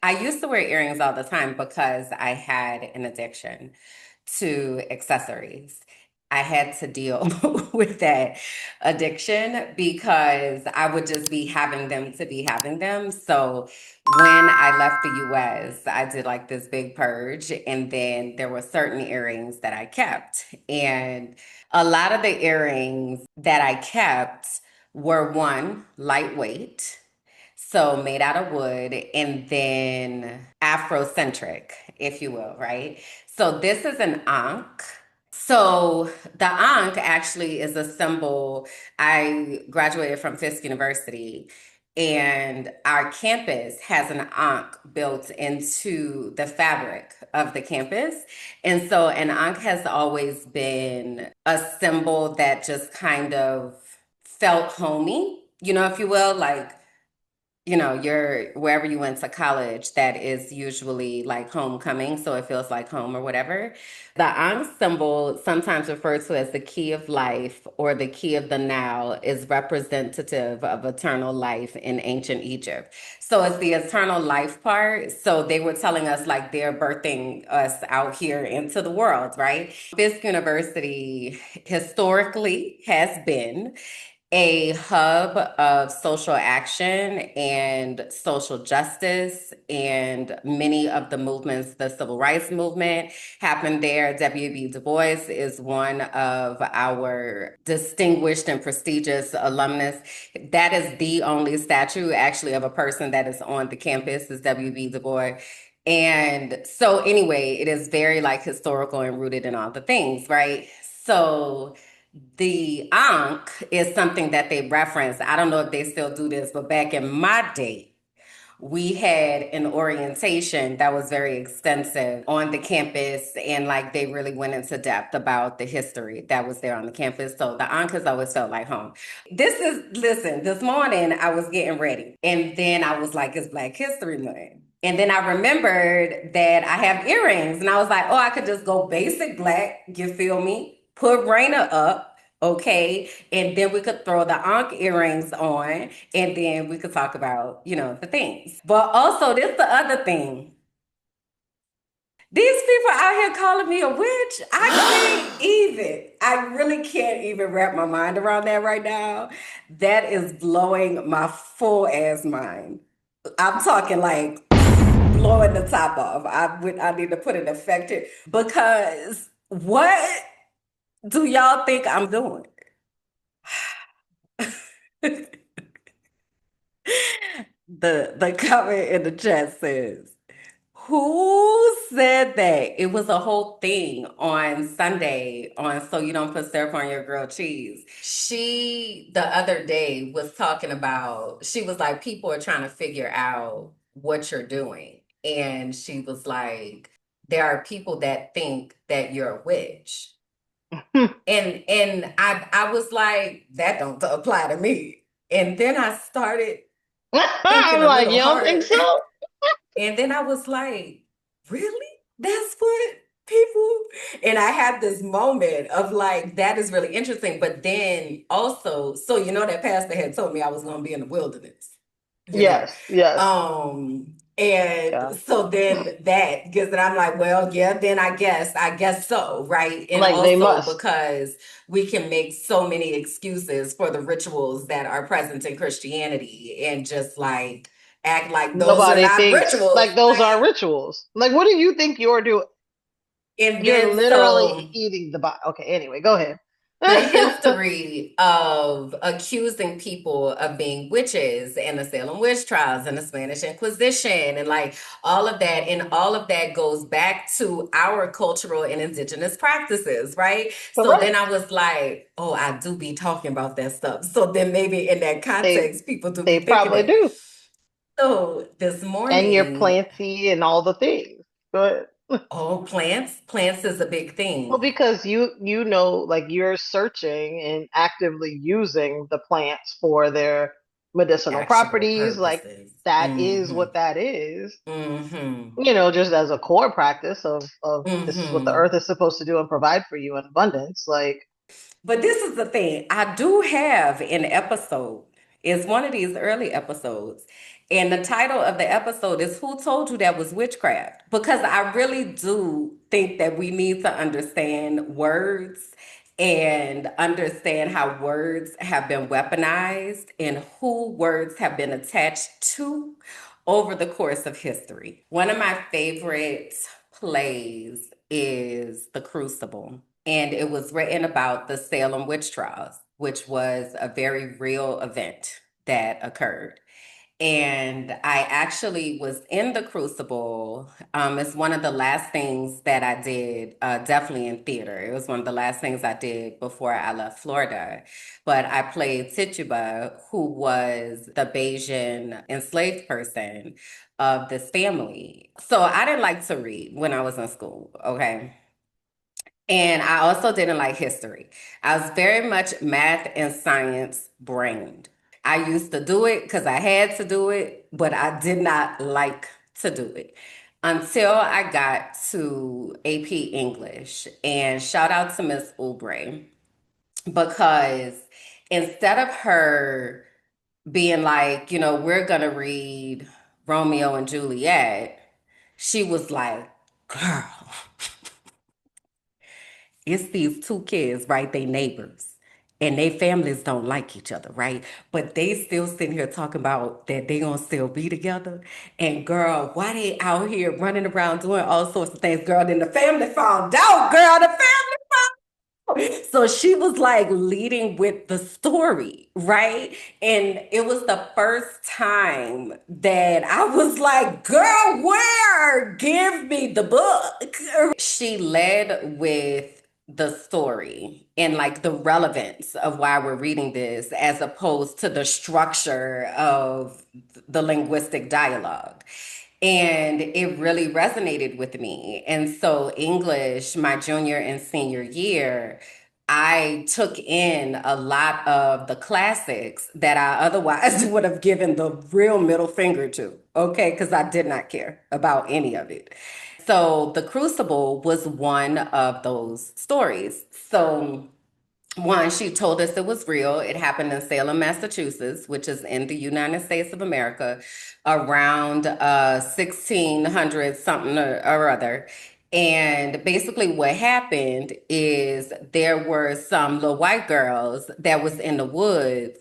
I used to wear earrings all the time because I had an addiction to accessories. I had to deal with that addiction because I would just be having them to be having them. So when I left the US, I did like this big purge, and then there were certain earrings that I kept. And a lot of the earrings that I kept were one, lightweight, so made out of wood, and then Afrocentric, if you will, right? So this is an ankh. So the ankh actually is a symbol. I graduated from Fisk University, and our campus has an ankh built into the fabric of the campus. And so an ankh has always been a symbol that just kind of felt homey, if you will, like you're wherever you went to college, that is usually like homecoming, so it feels like home or whatever. The Ankh symbol, sometimes referred to as the key of life or the key of the now, is representative of eternal life in ancient Egypt. So it's the eternal life part. So they were telling us like they're birthing us out here into the world, right? Fisk University historically has been a hub of social action and social justice, and many of the movements, the civil rights movement happened there. W.B. Du Bois is one of our distinguished and prestigious alumnus. That is the only statue actually of a person that is on the campus, is W.B. Du Bois. And so anyway, it is very like historical and rooted in all the things, right? So the Ankh is something that they reference. I don't know if they still do this, but back in my day, we had an orientation that was very extensive on the campus, and like they really went into depth about the history that was there on the campus. So the Ankh has always felt like home. Listen, this morning I was getting ready, and then I was like, it's Black History Month. And then I remembered that I have earrings, and I was like, oh, I could just go basic black, you feel me? Put Raina up, okay? And then we could throw the Ankh earrings on, and then we could talk about, the things. But also, this the other thing. These people out here calling me a witch. I really can't even wrap my mind around that right now. That is blowing my full ass mind. I'm talking like blowing the top off. I need to put an effect here because what do y'all think I'm doing? The comment in the chat says, who said that? It was a whole thing on Sunday on So You Don't Put Syrup on Your Grilled Cheese. She, the other day, was talking about, she was like, people are trying to figure out what you're doing. And she was like, there are people that think that you're a witch. And I was like, that don't apply to me. And then I started thinking I'm a like, little you don't think harder. so? And then I was like, really? That's what people. And I had this moment of like, that is really interesting. But then also, so that pastor had told me I was gonna be in the wilderness, you know. Yes, yes. And Yeah. so then that because then I'm like, well, yeah, then I guess so, right? And Like they also must. because we can make so many excuses for the rituals that are present in Christianity and just like act like those are Nobody not thinks rituals, like those are right? rituals. Like, what do you think you're doing? And You're then literally so eating the body. Okay, anyway, go ahead. the history of accusing people of being witches and the Salem witch trials and the Spanish Inquisition and like all of that. And all of that goes back to our cultural and indigenous practices, right? So then Correct. I was like, oh, I do be talking about that stuff. So then maybe in that They context, people do be they thinking probably it. do. So this And you're morning, planty and all the things. Go ahead. oh, plants is a big Well, thing. because you know, like you're searching and actively using the plants for their medicinal Actual properties, like purposes. that is Mm-hmm. what that is. Mm-hmm. You know, just as a core practice of this is what the Mm-hmm. earth is supposed to do and provide for you in abundance. Like, But this is the thing. I do have an episode. It's one of these early episodes. And the title of the episode is Who Told You That Was Witchcraft? Because I really do think that we need to understand words and understand how words have been weaponized and who words have been attached to over the course of history. One of my favorite plays is The Crucible, and it was written about the Salem witch trials, which was a very real event that occurred. And I actually was in the Crucible. It's one of the last things that I did, definitely in theater. It was one of the last things I did before I left Florida. But I played Tituba, who was the Bayesian enslaved person of this family. So I didn't like to read when I was in school, okay? And I also didn't like history. I was very much math and science brained. I used to do it because I had to do it, but I did not like to do it until I got to AP English. And shout out to Miss Oubre because instead of her being like, we're going to read Romeo and Juliet, she was like, girl, it's these two kids, right? They neighbors. And they families don't like each other, right? But they still sitting here talking about that they gonna still be together. And girl, why they out here running around doing all sorts of things, girl? Then the family found out, girl. The so she was like leading with the story, right? And it was the first time that I was like, girl, where? Give me the book. She led with the story and like the relevance of why we're reading this as opposed to the structure of the linguistic dialogue. And it really resonated with me. And so, English, my junior and senior year, I took in a lot of the classics that I otherwise would have given the real middle finger to, okay? Because I did not care about any of it. So, The Crucible was one of those stories. So, one, she told us it was real. It happened in Salem, Massachusetts, which is in the United States of America, around 1600 something or other. And basically what happened is there were some little white girls that was in the woods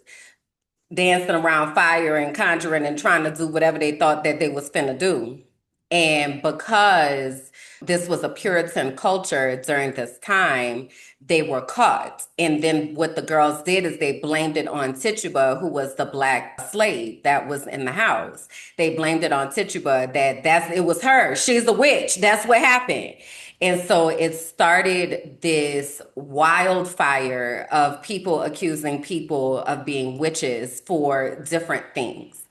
dancing around fire and conjuring and trying to do whatever they thought that they was finna do. And because this was a Puritan culture during this time, they were caught. And then what the girls did is they blamed it on Tituba, who was the black slave that was in the house. They blamed it on Tituba that it was her. She's a witch. That's what happened. And so it started this wildfire of people accusing people of being witches for different things.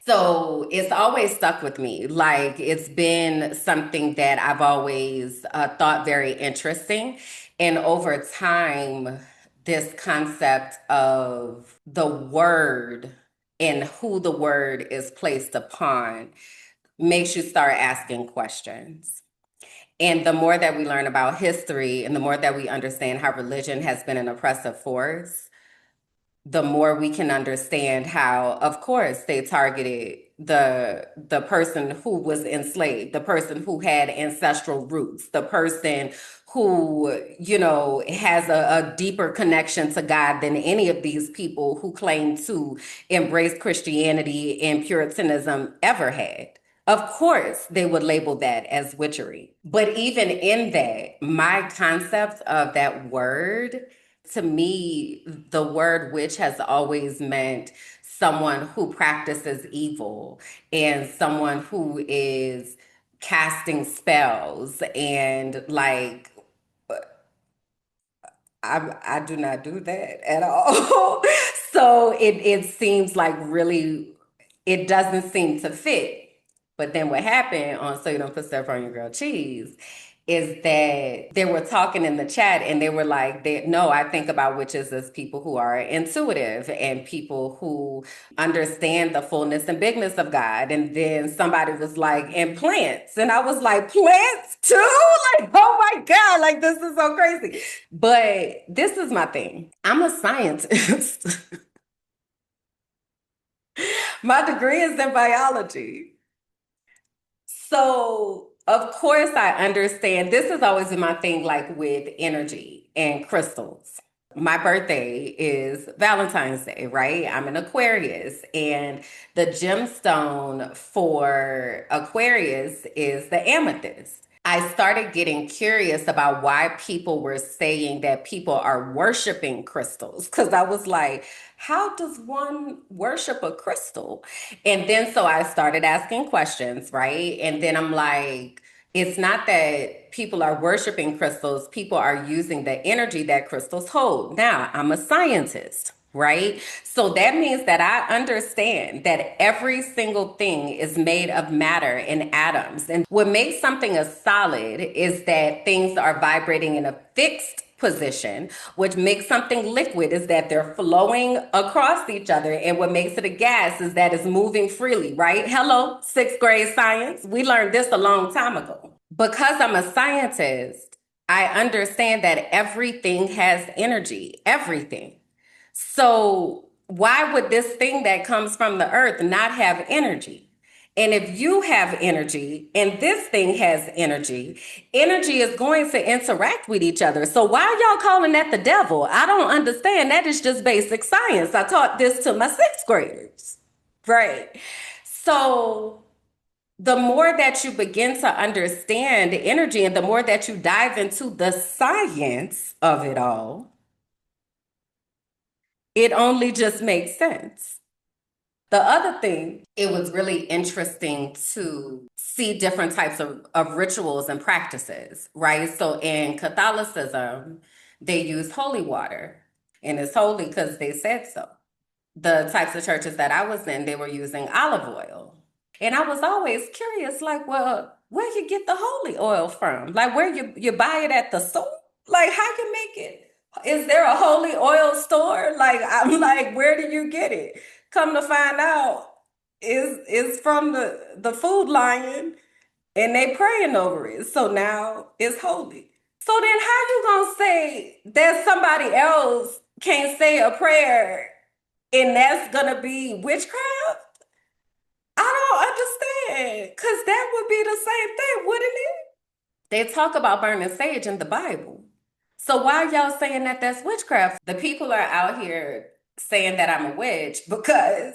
So it's always stuck with me. Like it's been something that I've always thought very interesting. And over time, this concept of the word and who the word is placed upon makes you start asking questions. And the more that we learn about history and the more that we understand how religion has been an oppressive force, the more we can understand how, of course, they targeted the person who was enslaved, the person who had ancestral roots, the person who, has a deeper connection to God than any of these people who claim to embrace Christianity and Puritanism ever had. Of course, they would label that as witchery. But even in that, my concept of that word, to me, the word witch has always meant someone who practices evil and someone who is casting spells and like I do not do that at all. So it seems like really it doesn't seem to fit. But then what happened on So You Don't Put Stuff on Your Grilled Cheese is that they were talking in the chat and they were like, no, I think about witches as people who are intuitive and people who understand the fullness and bigness of God. And then somebody was like, and plants. And I was like, plants too? Like, oh my God, like this is so crazy. But this is my thing. I'm a scientist. My degree is in biology. So, of course, I understand. This has always been my thing, like with energy and crystals. My birthday is Valentine's Day, right? I'm an Aquarius, and the gemstone for Aquarius is the amethyst. I started getting curious about why people were saying that people are worshiping crystals because I was like, how does one worship a crystal? And then so I started asking questions, right? And then I'm like, it's not that people are worshiping crystals, people are using the energy that crystals hold. Now, I'm a scientist, right? So that means that I understand that every single thing is made of matter and atoms. And what makes something a solid is that things are vibrating in a fixed position. Which makes something liquid is that they're flowing across each other. And what makes it a gas is that it's moving freely, right? Hello, sixth grade science. We learned this a long time ago. Because I'm a scientist, I understand that everything has energy, everything. So, why would this thing that comes from the earth not have energy? And if you have energy and this thing has energy, energy is going to interact with each other. So, why are y'all calling that the devil? I don't understand. That is just basic science. I taught this to my sixth graders. Right. So, the more that you begin to understand energy and the more that you dive into the science of it all, it only just makes sense. The other thing, it was really interesting to see different types of rituals and practices, right? So in Catholicism, they use holy water, and it's holy because they said so. The types of churches that I was in, they were using olive oil. And I was always curious, like, well, where you get the holy oil from? Like, where you buy it at the store? Like, how you make it? Is there a holy oil store? Like, I'm like, where do you get it? Come to find out, is from the Food Lion, and they praying over it. So now it's holy. So then, how you gonna say that somebody else can't say a prayer and that's gonna be witchcraft? I don't understand. Because that would be the same thing, wouldn't it? They talk about burning sage in the Bible. So why are y'all saying that that's witchcraft? The people are out here saying that I'm a witch because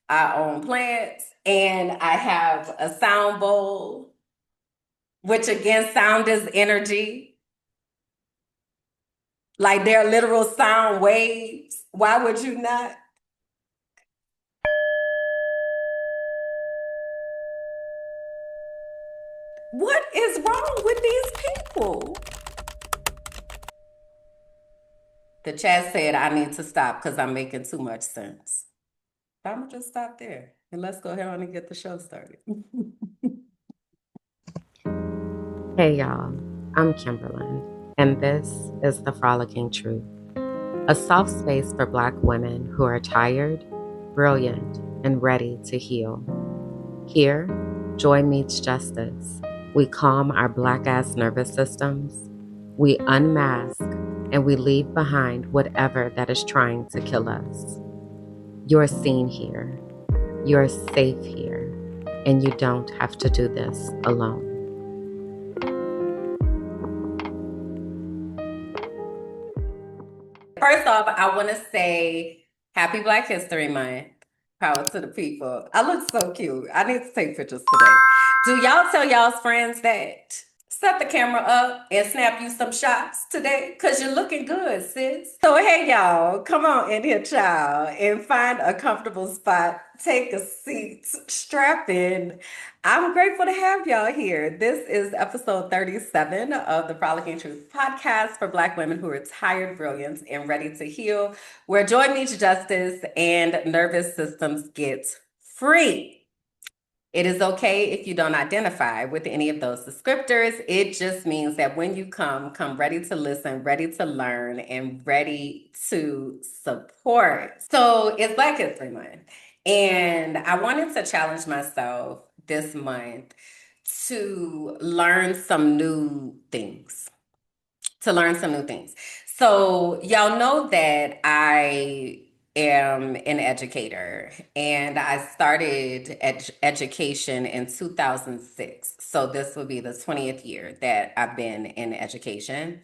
I own plants and I have a sound bowl, which again, sound is energy. Like they're literal sound waves. Why would you not? What is wrong with these people? The chat said I need to stop because I'm making too much sense. I'm gonna just stop there and let's go ahead on and get the show started. Hey y'all, I'm Kimberland, and this is the Frolicking Truth, a soft space for Black women who are tired, brilliant, and ready to heal. Here, joy meets justice. We calm our Black ass nervous systems, we unmask, and we leave behind whatever that is trying to kill us. You're seen here, you're safe here, and you don't have to do this alone. First off, I want to say happy Black History Month. Power to the people. I look so cute. I need to take pictures today. Do y'all tell y'all's friends that? Set the camera up and snap you some shots today because you're looking good, sis. So, hey, y'all, come on in here, child, and find a comfortable spot. Take a seat, strap in. I'm grateful to have y'all here. This is episode 37 of the Frolicking Truth podcast for Black women who are tired, brilliant, and ready to heal, where joy meets justice and nervous systems get free. It is okay if you don't identify with any of those descriptors. It just means that when you come ready to listen, ready to learn, and ready to support. So it's Black History Month. And I wanted to challenge myself this month to learn some new things. To learn some new things. So y'all know that I am an educator, and I started education in 2006. So this will be the 20th year that I've been in education.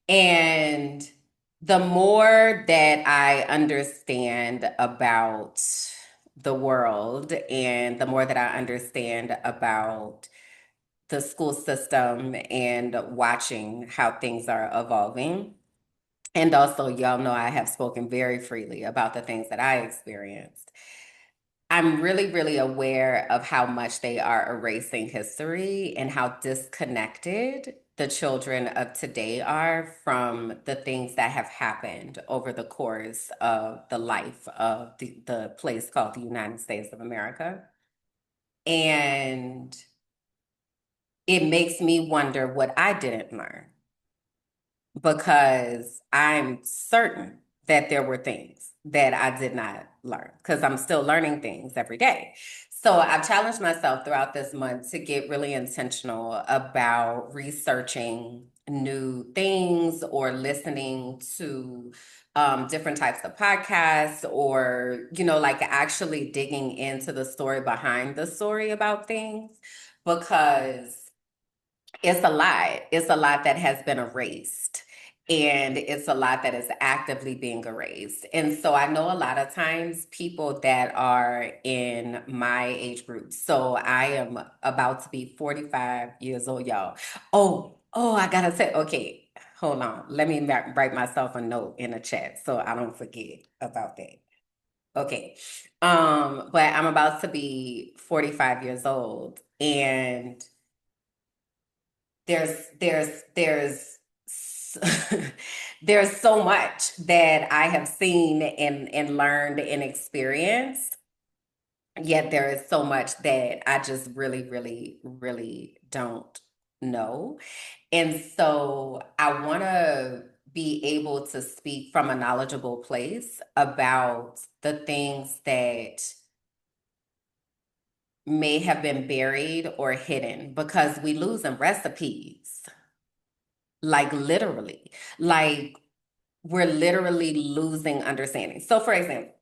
And the more that I understand about the world and the more that I understand about the school system and watching how things are evolving, and also, y'all know I have spoken very freely about the things that I experienced. I'm really, really aware of how much they are erasing history and how disconnected the children of today are from the things that have happened over the course of the life of the place called the United States of America. And it makes me wonder what I didn't learn, because I'm certain that there were things that I did not learn because I'm still learning things every day. So I've challenged myself throughout this month to get really intentional about researching new things or listening to different types of podcasts, or, like actually digging into the story behind the story about things, because it's a lot. It's a lot that has been erased. And it's a lot that is actively being erased. And so I know a lot of times people that are in my age group. So I am about to be 45 years old, y'all. Oh, I gotta say, okay, hold on. Let me write myself a note in the chat so I don't forget about that. Okay. But I'm about to be 45 years old, and there's there's so much that I have seen and learned and experienced, yet there is so much that I just really, really, really don't know. And so I want to be able to speak from a knowledgeable place about the things that may have been buried or hidden, because we losing recipes. Like literally, like we're literally losing understanding. So, for example,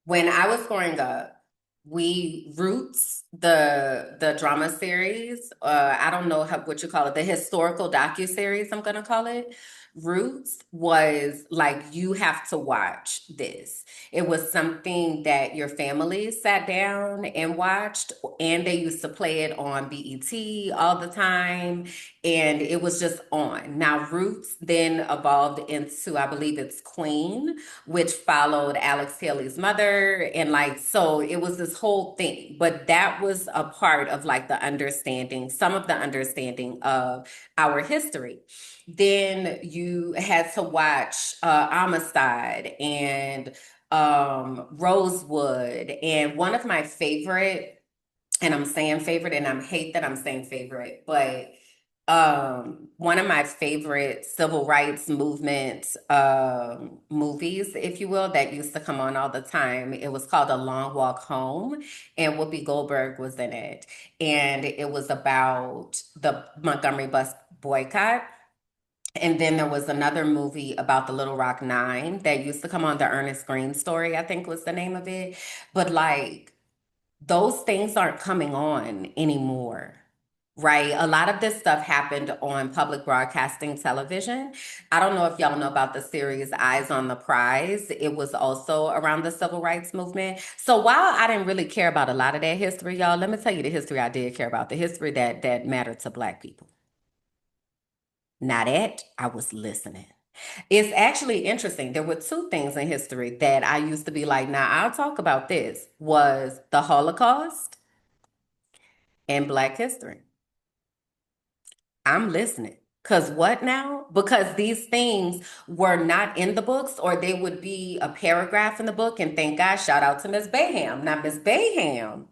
when I was growing up, we Roots, the drama series, I don't know what you call it, the historical docu-series, I'm gonna call it. Roots was like, you have to watch this. It was something that your family sat down and watched, and they used to play it on BET all the time, and it was just on. Now, Roots then evolved into, I believe it's Queen, which followed Alex Haley's mother. And like, so it was this whole thing. But that was a part of like the understanding, some of the understanding of our history. Then you had to watch Amistad and Rosewood. And one of my favorite, and I'm saying favorite, and I hate that I'm saying favorite, but one of my favorite civil rights movement movies, if you will, that used to come on all the time. It was called A Long Walk Home, and Whoopi Goldberg was in it. And it was about the Montgomery bus boycott. And then there was another movie about the Little Rock Nine that used to come on, the Ernest Green story, I think was the name of it. But like, those things aren't coming on anymore, right? A lot of this stuff happened on public broadcasting television. I don't know if y'all know about the series Eyes on the Prize. It was also around the civil rights movement. So while I didn't really care about a lot of that history, y'all, let me tell you the history I did care about, the history that mattered to Black people. Now that I was listening. It's actually interesting. There were two things in history that I used to be like, now I'll talk about this, was the Holocaust and Black history. I'm listening. Because what now? Because these things were not in the books, or they would be a paragraph in the book. And thank God, shout out to Miss Bayham. Now, Miss Bayham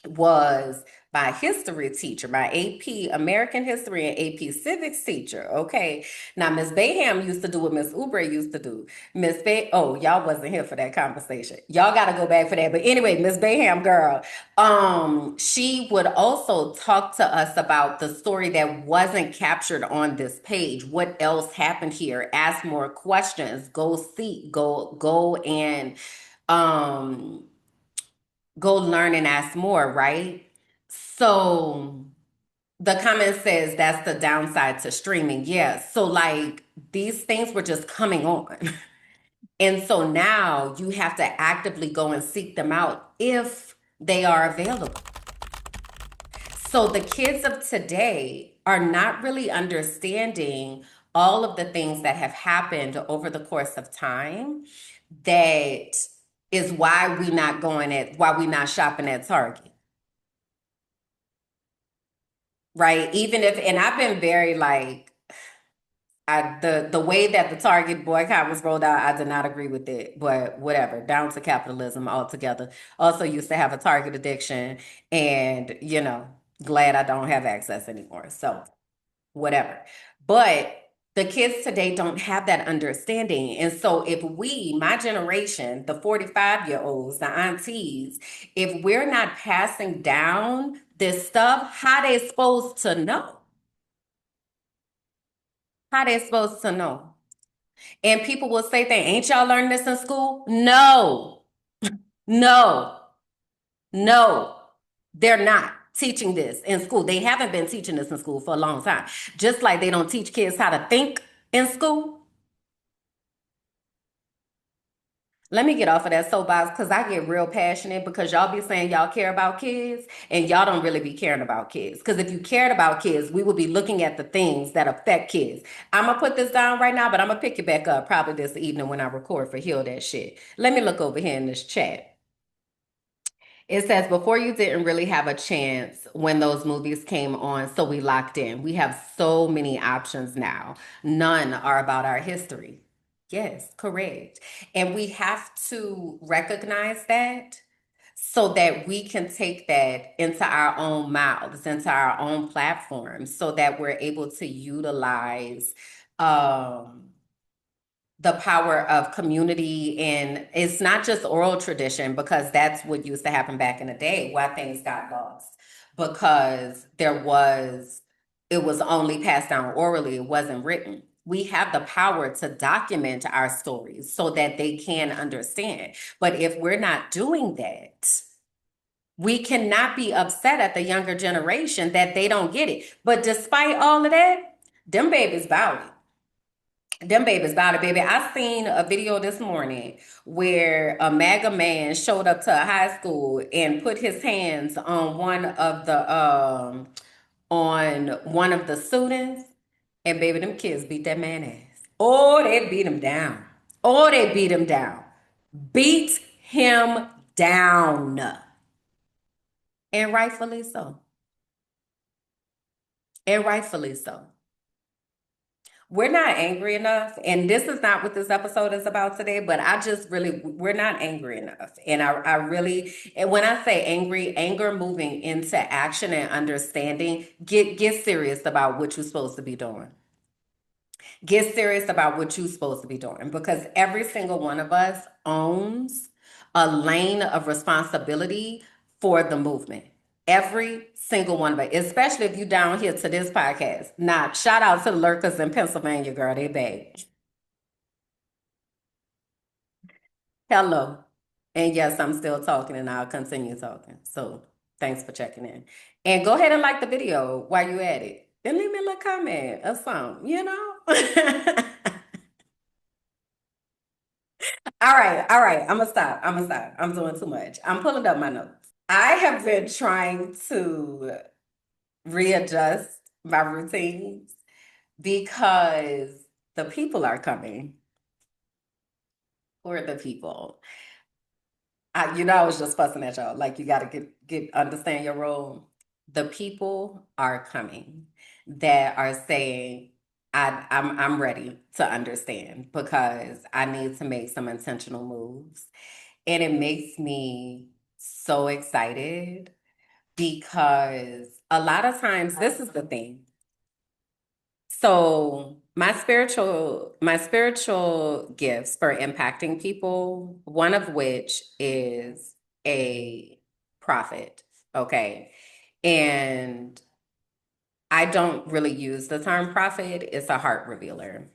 was my history teacher, my AP American History and AP Civics teacher. Okay. Now Miss Bayham used to do what Miss Oubre used to do. Oh, y'all wasn't here for that conversation. Y'all gotta go back for that. But anyway, Miss Bayham girl, she would also talk to us about the story that wasn't captured on this page. What else happened here? Ask more questions. Go see, go and um go learn and ask more, right? So the comment says that's the downside to streaming. Yeah. So like these things were just coming on. And so now you have to actively go and seek them out if they are available. So the kids of today are not really understanding all of the things that have happened over the course of time that is why we not shopping at Target. Right. Even if, and I've been very like, the way that the Target boycott was rolled out, I did not agree with it, but whatever, down to capitalism altogether. Also used to have a Target addiction and, glad I don't have access anymore. So whatever. But the kids today don't have that understanding. And so if we, my generation, the 45-year-olds, the aunties, if we're not passing down this stuff, how they supposed to know? How they supposed to know? And people will say, "They ain't y'all learning this in school?" No, no, no. They're not teaching this in school. They haven't been teaching this in school for a long time. Just like they don't teach kids how to think in school. Let me get off of that soapbox because I get real passionate because y'all be saying y'all care about kids and y'all don't really be caring about kids. Because if you cared about kids, we would be looking at the things that affect kids. I'm gonna put this down right now, but I'm gonna pick it back up probably this evening when I record for Heal That Shit. Let me look over here in this chat. It says, before you didn't really have a chance when those movies came on, so we locked in. We have so many options now. None are about our history. Yes, correct. And we have to recognize that so that we can take that into our own mouths, into our own platforms, so that we're able to utilize um, the power of community. And it's not just oral tradition because that's what used to happen back in the day why things got lost because it was only passed down orally, it wasn't written. We have the power to document our stories so that they can understand, but if we're not doing that, we cannot be upset at the younger generation that they don't get it. But despite all of that, them babies bow it. Them babies about it, baby. I seen a video this morning where a MAGA man showed up to a high school and put his hands on one of the students, and baby, them kids beat that man ass. Oh, they beat him down. Oh, they beat him down. Beat him down. And rightfully so. And rightfully so. We're not angry enough, and this is not what this episode is about today, but we're not angry enough. And I really, and when I say angry, anger moving into action and understanding, get serious about what you're supposed to be doing. Get serious about what you're supposed to be doing because every single one of us owns a lane of responsibility for the movement. Every single one of us, especially if you down here to this podcast. Now, shout out to the lurkers in Pennsylvania, girl. They bad. Hello. And yes, I'm still talking and I'll continue talking. So thanks for checking in. And go ahead and like the video while you at it. And leave me a little comment or something. All right. I'm gonna stop. I'm gonna stop. I'm doing too much. I'm pulling up my notes. I have been trying to readjust my routines because the people are coming. Who are the people? I was just fussing at y'all. Like you gotta get understand your role. The people are coming that are saying, I'm ready to understand because I need to make some intentional moves. And it makes me so excited because a lot of times this is the thing. So my spiritual gifts for impacting people, one of which is a prophet. Okay. And I don't really use the term prophet, it's a heart revealer.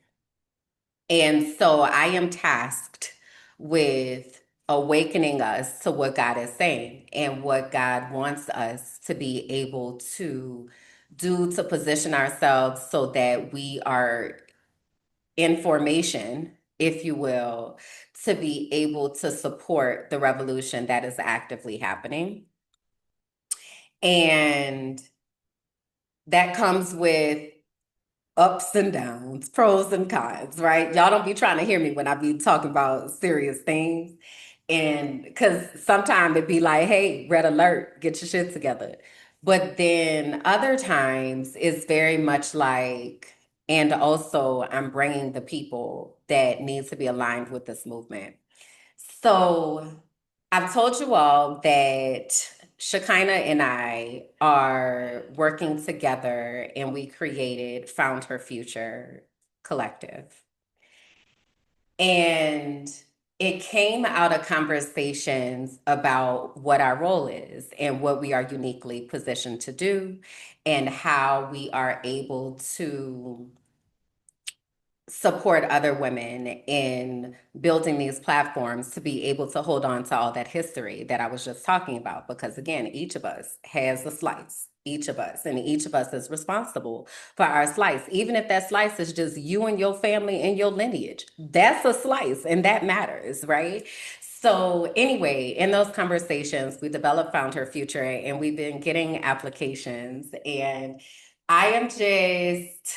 And so I am tasked with awakening us to what God is saying and what God wants us to be able to do to position ourselves so that we are in formation, if you will, to be able to support the revolution that is actively happening. And that comes with ups and downs, pros and cons, right? Y'all don't be trying to hear me when I be talking about serious things. And because sometimes it'd be like, hey, red alert, get your shit together. But then other times it's very much like, and also I'm bringing the people that need to be aligned with this movement. So I've told you all that Shekinah and I are working together and we created FoundHER Future Collective. And it came out of conversations about what our role is and what we are uniquely positioned to do and how we are able to support other women in building these platforms to be able to hold on to all that history that I was just talking about. Because again, each of us has a slice, each of us, and each of us is responsible for our slice. Even if that slice is just you and your family and your lineage, that's a slice and that matters, right? So anyway, in those conversations, we developed Found Her Future and we've been getting applications and I am just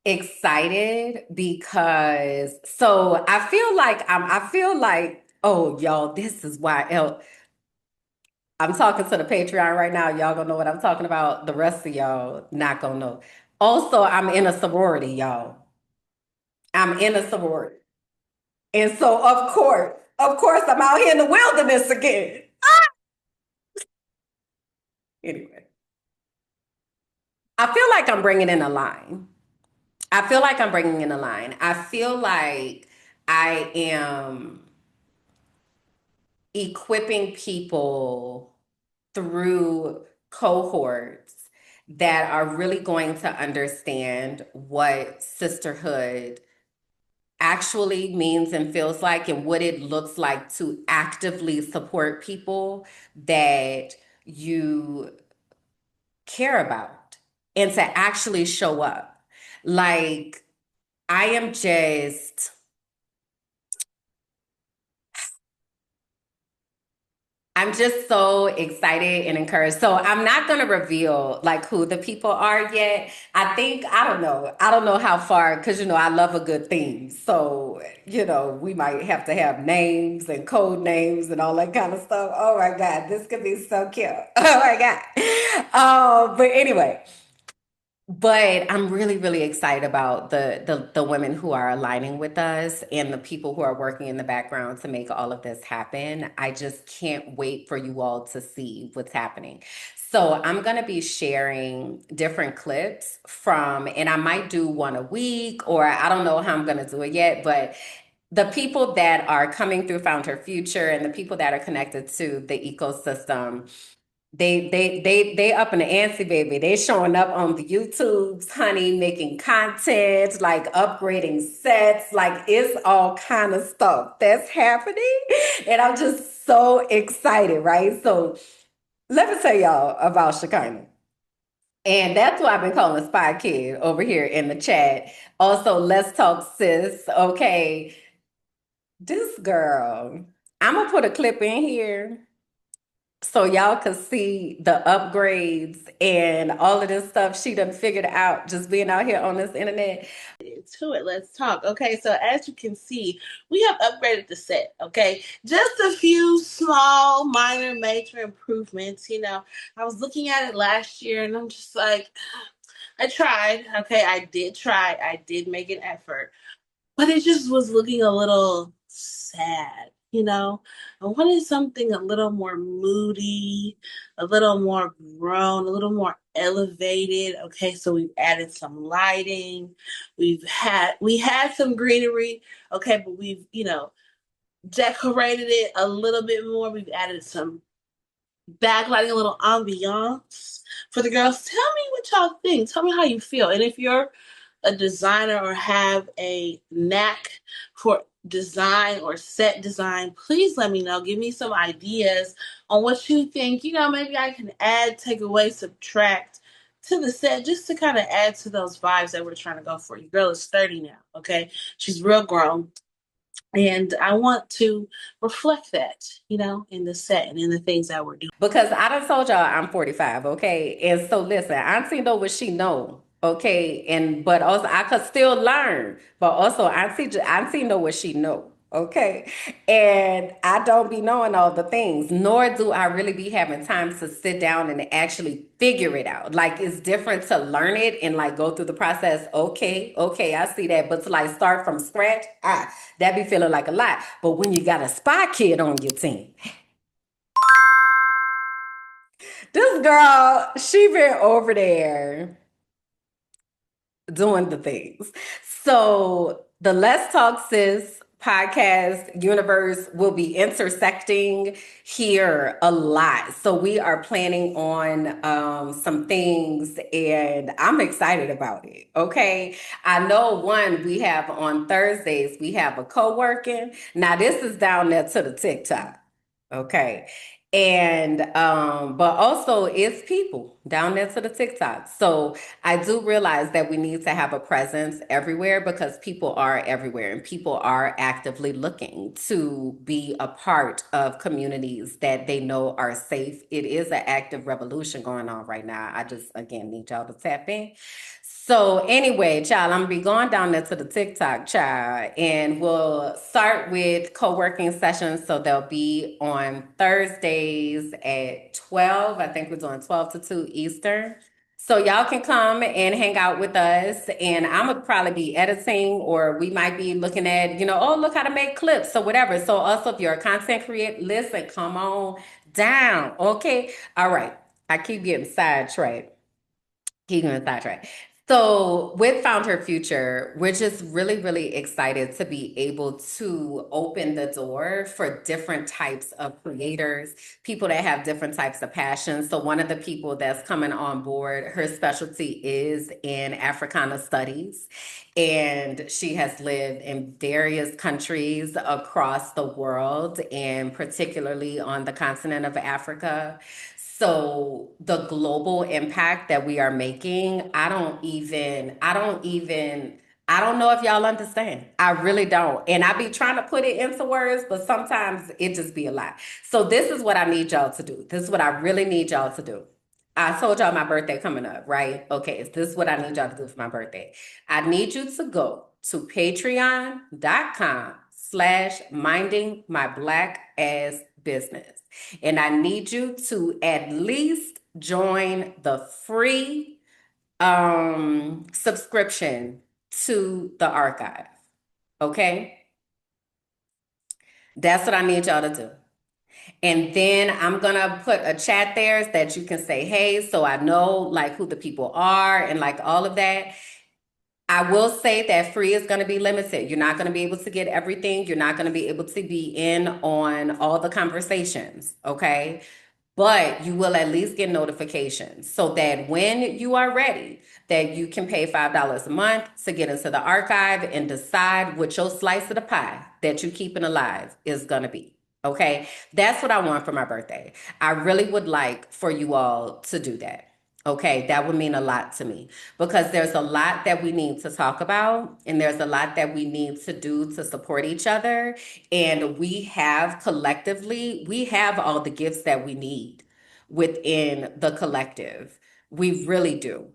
excited because I feel like oh y'all, this is why I'm talking to the Patreon right now. Y'all gonna know what I'm talking about. The rest of y'all not gonna know. Also, I'm in a sorority, y'all. I'm in a sorority. And so of course, I'm out here in the wilderness again. Anyway, I feel like I'm bringing in a line. I feel like I'm bringing in a line. I feel like I am equipping people through cohorts that are really going to understand what sisterhood actually means and feels like and what it looks like to actively support people that you care about and to actually show up. Like, I am just I'm just so excited and encouraged. So I'm not going to reveal like who the people are yet. I think I don't know. I don't know how far because I love a good theme. So, we might have to have names and code names and all that kind of stuff. Oh my God, this could be so cute. Oh my God. But anyway, but I'm really, really excited about the women who are aligning with us and the people who are working in the background to make all of this happen. I just can't wait for you all to see what's happening. So I'm gonna be sharing different clips from, and I might do one a week, or I don't know how I'm gonna do it yet, but the people that are coming through Found Her Future and the people that are connected to the ecosystem they up in the ante, baby. They showing up on the YouTubes, honey, making content, like upgrading sets, like it's all kind of stuff that's happening. And I'm just so excited, right? So let me tell y'all about Shekinah. And that's why I've been calling Spy Kid over here in the chat. Also, let's talk sis. Okay, this girl, I'm gonna put a clip in here so y'all can see the upgrades and all of this stuff she done figured out just being out here on this internet. To it, let's talk. Okay, so as you can see, we have upgraded the set. Okay, just a few small, minor, major improvements. I was looking at it last year and I'm just like, I tried. Okay, I did try. I did make an effort, but it just was looking a little sad. you know. I wanted something a little more moody, a little more grown, a little more elevated. Okay, so we've added some lighting. We had some greenery, okay, but we've, decorated it a little bit more. We've added some backlighting, a little ambiance for the girls. Tell me what y'all think. Tell me how you feel. And if you're a designer or have a knack for design or set design, please let me know. Give me some ideas on what you think. Maybe I can add, take away, subtract to the set just to kind of add to those vibes that we're trying to go for. Your girl is 30 now, okay? She's real grown. And I want to reflect that, in the set and in the things that we're doing. Because I done told y'all I'm 45, okay? And so listen, Auntie know what she know, okay? And but also I could still learn, but also Auntie know what she know, okay? And I don't be knowing all the things, nor do I really be having time to sit down and actually figure it out. Like it's different to learn it and like go through the process. Okay, I see that. But to like start from scratch, that be feeling like a lot. But when you got a spy kid on your team, this girl, she been over there doing the things. So the Let's Talk Sis podcast universe will be intersecting here a lot. So we are planning on some things and I'm excited about it. Okay. I know one we have on Thursdays, we have a co-working. Now this is down there to the TikTok. Okay. And but also it's people down there to the TikTok. So I do realize that we need to have a presence everywhere because people are everywhere and people are actively looking to be a part of communities that they know are safe. It is an active revolution going on right now. I just again need y'all to tap in. So anyway, child, I'm gonna be going down there to the TikTok, child, and we'll start with co-working sessions. So they'll be on Thursdays at 12. I think we're doing 12 to 2 Eastern. So y'all can come and hang out with us. And I'm gonna probably be editing, or we might be looking at, oh, look how to make clips or whatever. So also if you're a content creator, listen, come on down. Okay. All right. I keep getting sidetracked. Keep going sidetrack. So with FoundHER Future, we're just really, really excited to be able to open the door for different types of creators, people that have different types of passions. So one of the people that's coming on board, her specialty is in Africana studies, and she has lived in various countries across the world, and particularly on the continent of Africa. So the global impact that we are making, I don't know if y'all understand. I really don't. And I be trying to put it into words, but sometimes it just be a lot. So this is what I need y'all to do. This is what I really need y'all to do. I told y'all my birthday coming up, right? Okay, so this is what I need y'all to do for my birthday. I need you to go to patreon.com/minding my black ass business. And I need you to at least join the free subscription to the archive. Okay? That's what I need y'all to do. And then I'm gonna put a chat there that you can say, hey, so I know like who the people are and like all of that. I will say that free is going to be limited. You're not going to be able to get everything. You're not going to be able to be in on all the conversations, okay? But you will at least get notifications so that when you are ready, that you can pay $5 a month to get into the archive and decide what your slice of the pie that you're keeping alive is going to be. Okay, that's what I want for my birthday. I really would like for you all to do that. Okay, that would mean a lot to me because there's a lot that we need to talk about and there's a lot that we need to do to support each other. And we have all the gifts that we need within the collective. We really do.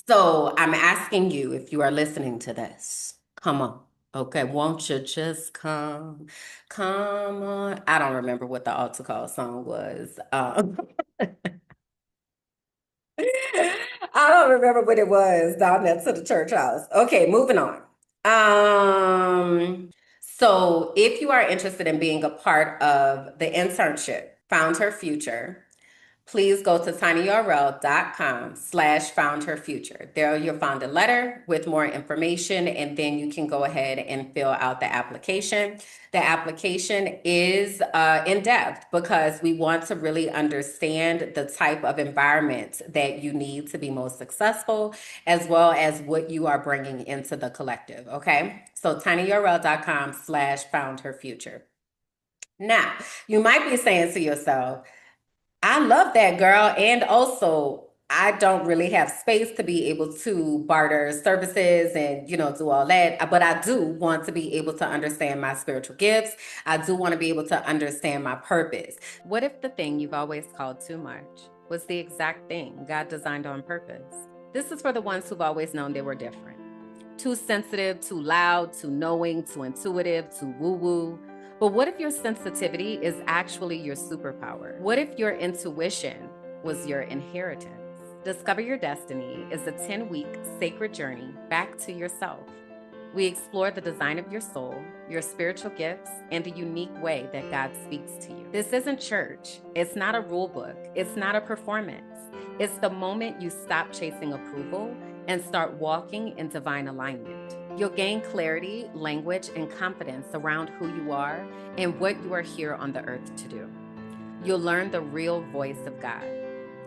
So I'm asking you if you are listening to this, come on. Okay, won't you just come? Come on. I don't remember what the altar call song was. I don't remember what it was down there to the church house. Okay, moving on. Um, So if you are interested in being a part of the internship, Found Her Future, please go to tinyurl.com/foundherfuture. There you'll find a letter with more information, and then you can go ahead and fill out the application. The application is in depth because we want to really understand the type of environment that you need to be most successful, as well as what you are bringing into the collective. Okay, so tinyurl.com/foundherfuture. Now, you might be saying to yourself, I love that, girl. And also, I don't really have space to be able to barter services and, do all that. But I do want to be able to understand my spiritual gifts. I do want to be able to understand my purpose. What if the thing you've always called too much was the exact thing God designed on purpose? This is for the ones who've always known they were different. Too sensitive, too loud, too knowing, too intuitive, too woo-woo. But what if your sensitivity is actually your superpower? What if your intuition was your inheritance? Discover Your Destiny is a 10-week sacred journey back to yourself. We explore the design of your soul, your spiritual gifts, and the unique way that God speaks to you. This isn't church. It's not a rule book. It's not a performance. It's the moment you stop chasing approval and start walking in divine alignment. You'll gain clarity, language, and confidence around who you are and what you are here on the earth to do. You'll learn the real voice of God.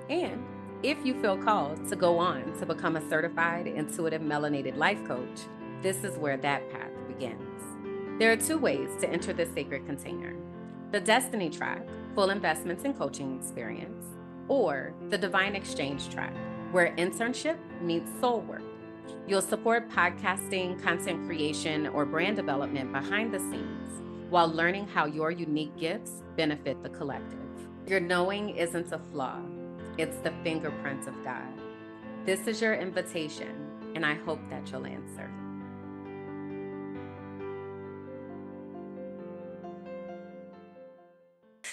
And if you feel called to go on to become a certified intuitive melanated life coach, this is where that path begins. There are 2 ways to enter this sacred container: the Destiny track, full investments and coaching experience, or the Divine Exchange track, where internship meets soul work. You'll support podcasting, content creation, or brand development behind the scenes while learning how your unique gifts benefit the collective. Your knowing isn't a flaw, it's the fingerprint of God. This is your invitation, and I hope that you'll answer.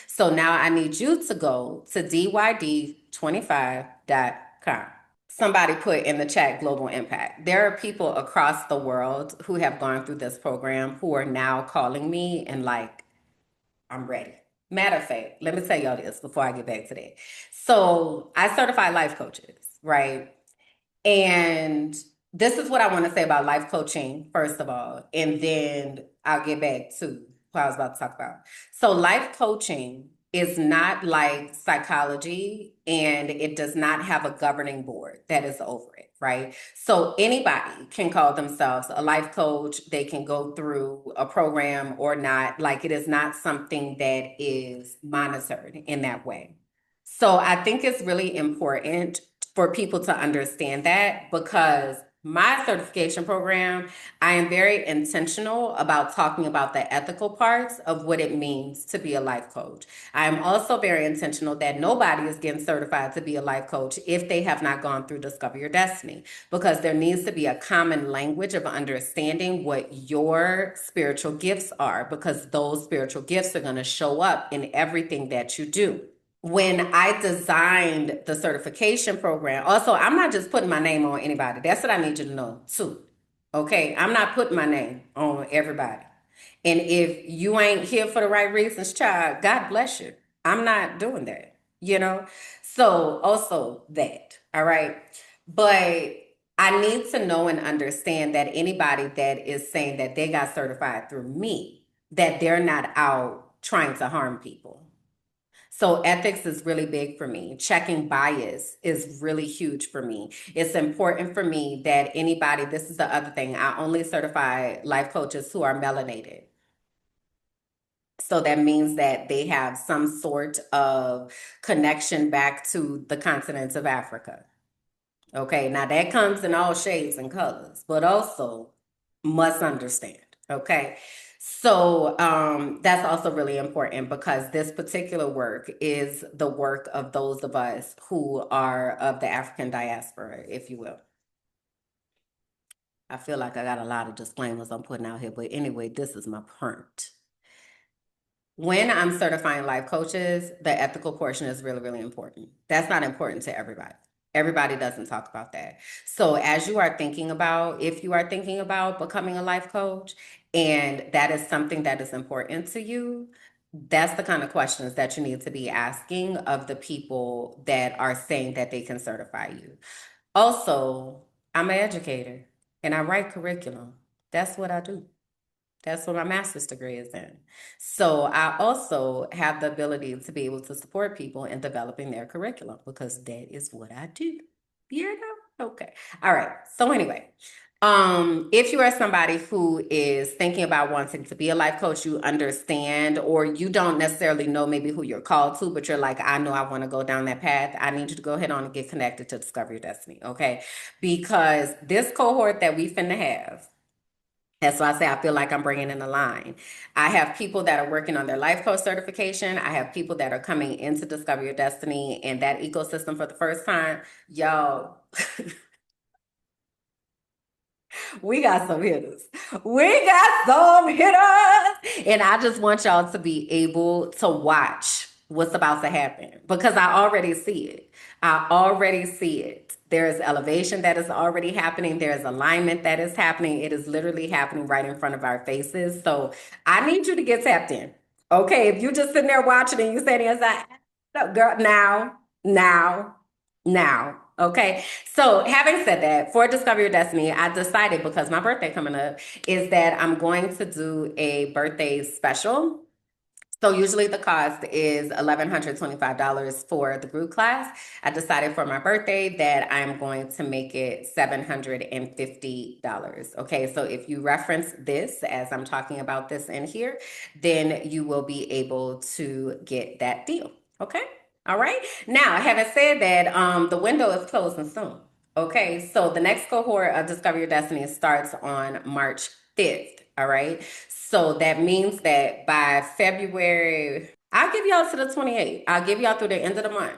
So now I need you to go to dyd25.com. Somebody put in the chat global impact. There are people across the world who have gone through this program who are now calling me and like, I'm ready. Matter of fact, let me tell y'all this before I get back to that. So I certify life coaches, right? And this is what I want to say about life coaching, first of all, and then I'll get back to what I was about to talk about. So, life coaching is not like psychology, and it does not have a governing board that is over it, right? So, anybody can call themselves a life coach. They can go through a program or not. Like, it is not something that is monitored in that way. So, I think it's really important for people to understand that, because my certification program, I am very intentional about talking about the ethical parts of what it means to be a life coach. I am also very intentional that nobody is getting certified to be a life coach if they have not gone through Discover Your Destiny, because there needs to be a common language of understanding what your spiritual gifts are, because those spiritual gifts are going to show up in everything that you do. When I designed the certification program, also, I'm not just putting my name on anybody. That's what I need you to know too. Okay, I'm not putting my name on everybody. And if you ain't here for the right reasons, child, God bless you. I'm not doing that. So also that, all right. But I need to know and understand that anybody that is saying that they got certified through me, that they're not out trying to harm people. So ethics is really big for me. Checking bias is really huge for me. It's important for me that anybody, this is the other thing, I only certify life coaches who are melanated. So that means that they have some sort of connection back to the continent of Africa. Okay, now that comes in all shades and colors, but also must understand. Okay. So that's also really important, because this particular work is the work of those of us who are of the African diaspora, if you will. I feel like I got a lot of disclaimers I'm putting out here, but anyway, this is my point. When I'm certifying life coaches, the ethical portion is really, really important. That's not important to everybody. Everybody doesn't talk about that. So as you are thinking about, if you are thinking about becoming a life coach, and that is something that is important to you, that's the kind of questions that you need to be asking of the people that are saying that they can certify you. Also, I'm an educator and I write curriculum. That's what I do. That's what my master's degree is in. So I also have the ability to be able to support people in developing their curriculum because that is what I do. You know? Okay. All right. So anyway, if you are somebody who is thinking about wanting to be a life coach, you understand, or you don't necessarily know maybe who you're called to, but you're like, I know I want to go down that path. I need you to go ahead on and get connected to Discover Your Destiny. Okay. Because this cohort that we finna have, that's why I say I feel like I'm bringing in a line. I have people that are working on their life coach certification. I have people that are coming into Discover Your Destiny and that ecosystem for the first time. Y'all, we got some hitters. We got some hitters. And I just want y'all to be able to watch what's about to happen because I already see it. I already see it. There's elevation that is already happening. There's alignment that is happening. It is literally happening right in front of our faces. So I need you to get tapped in. Okay, if you're just sitting there watching and you say to yourself, no, girl, now. Okay. So having said that, for Discover Your Destiny, I decided because my birthday coming up is that I'm going to do a birthday special. So usually the cost is $1,125 for the group class. I decided for my birthday that I'm going to make it $750. Okay, so if you reference this as I'm talking about this in here, then you will be able to get that deal. Okay, all right. Now, having said that, the window is closing soon. Okay, so the next cohort of Discover Your Destiny starts on March 5th. All right. So that means that by February, I'll give y'all to the 28th. I'll give y'all through the end of the month.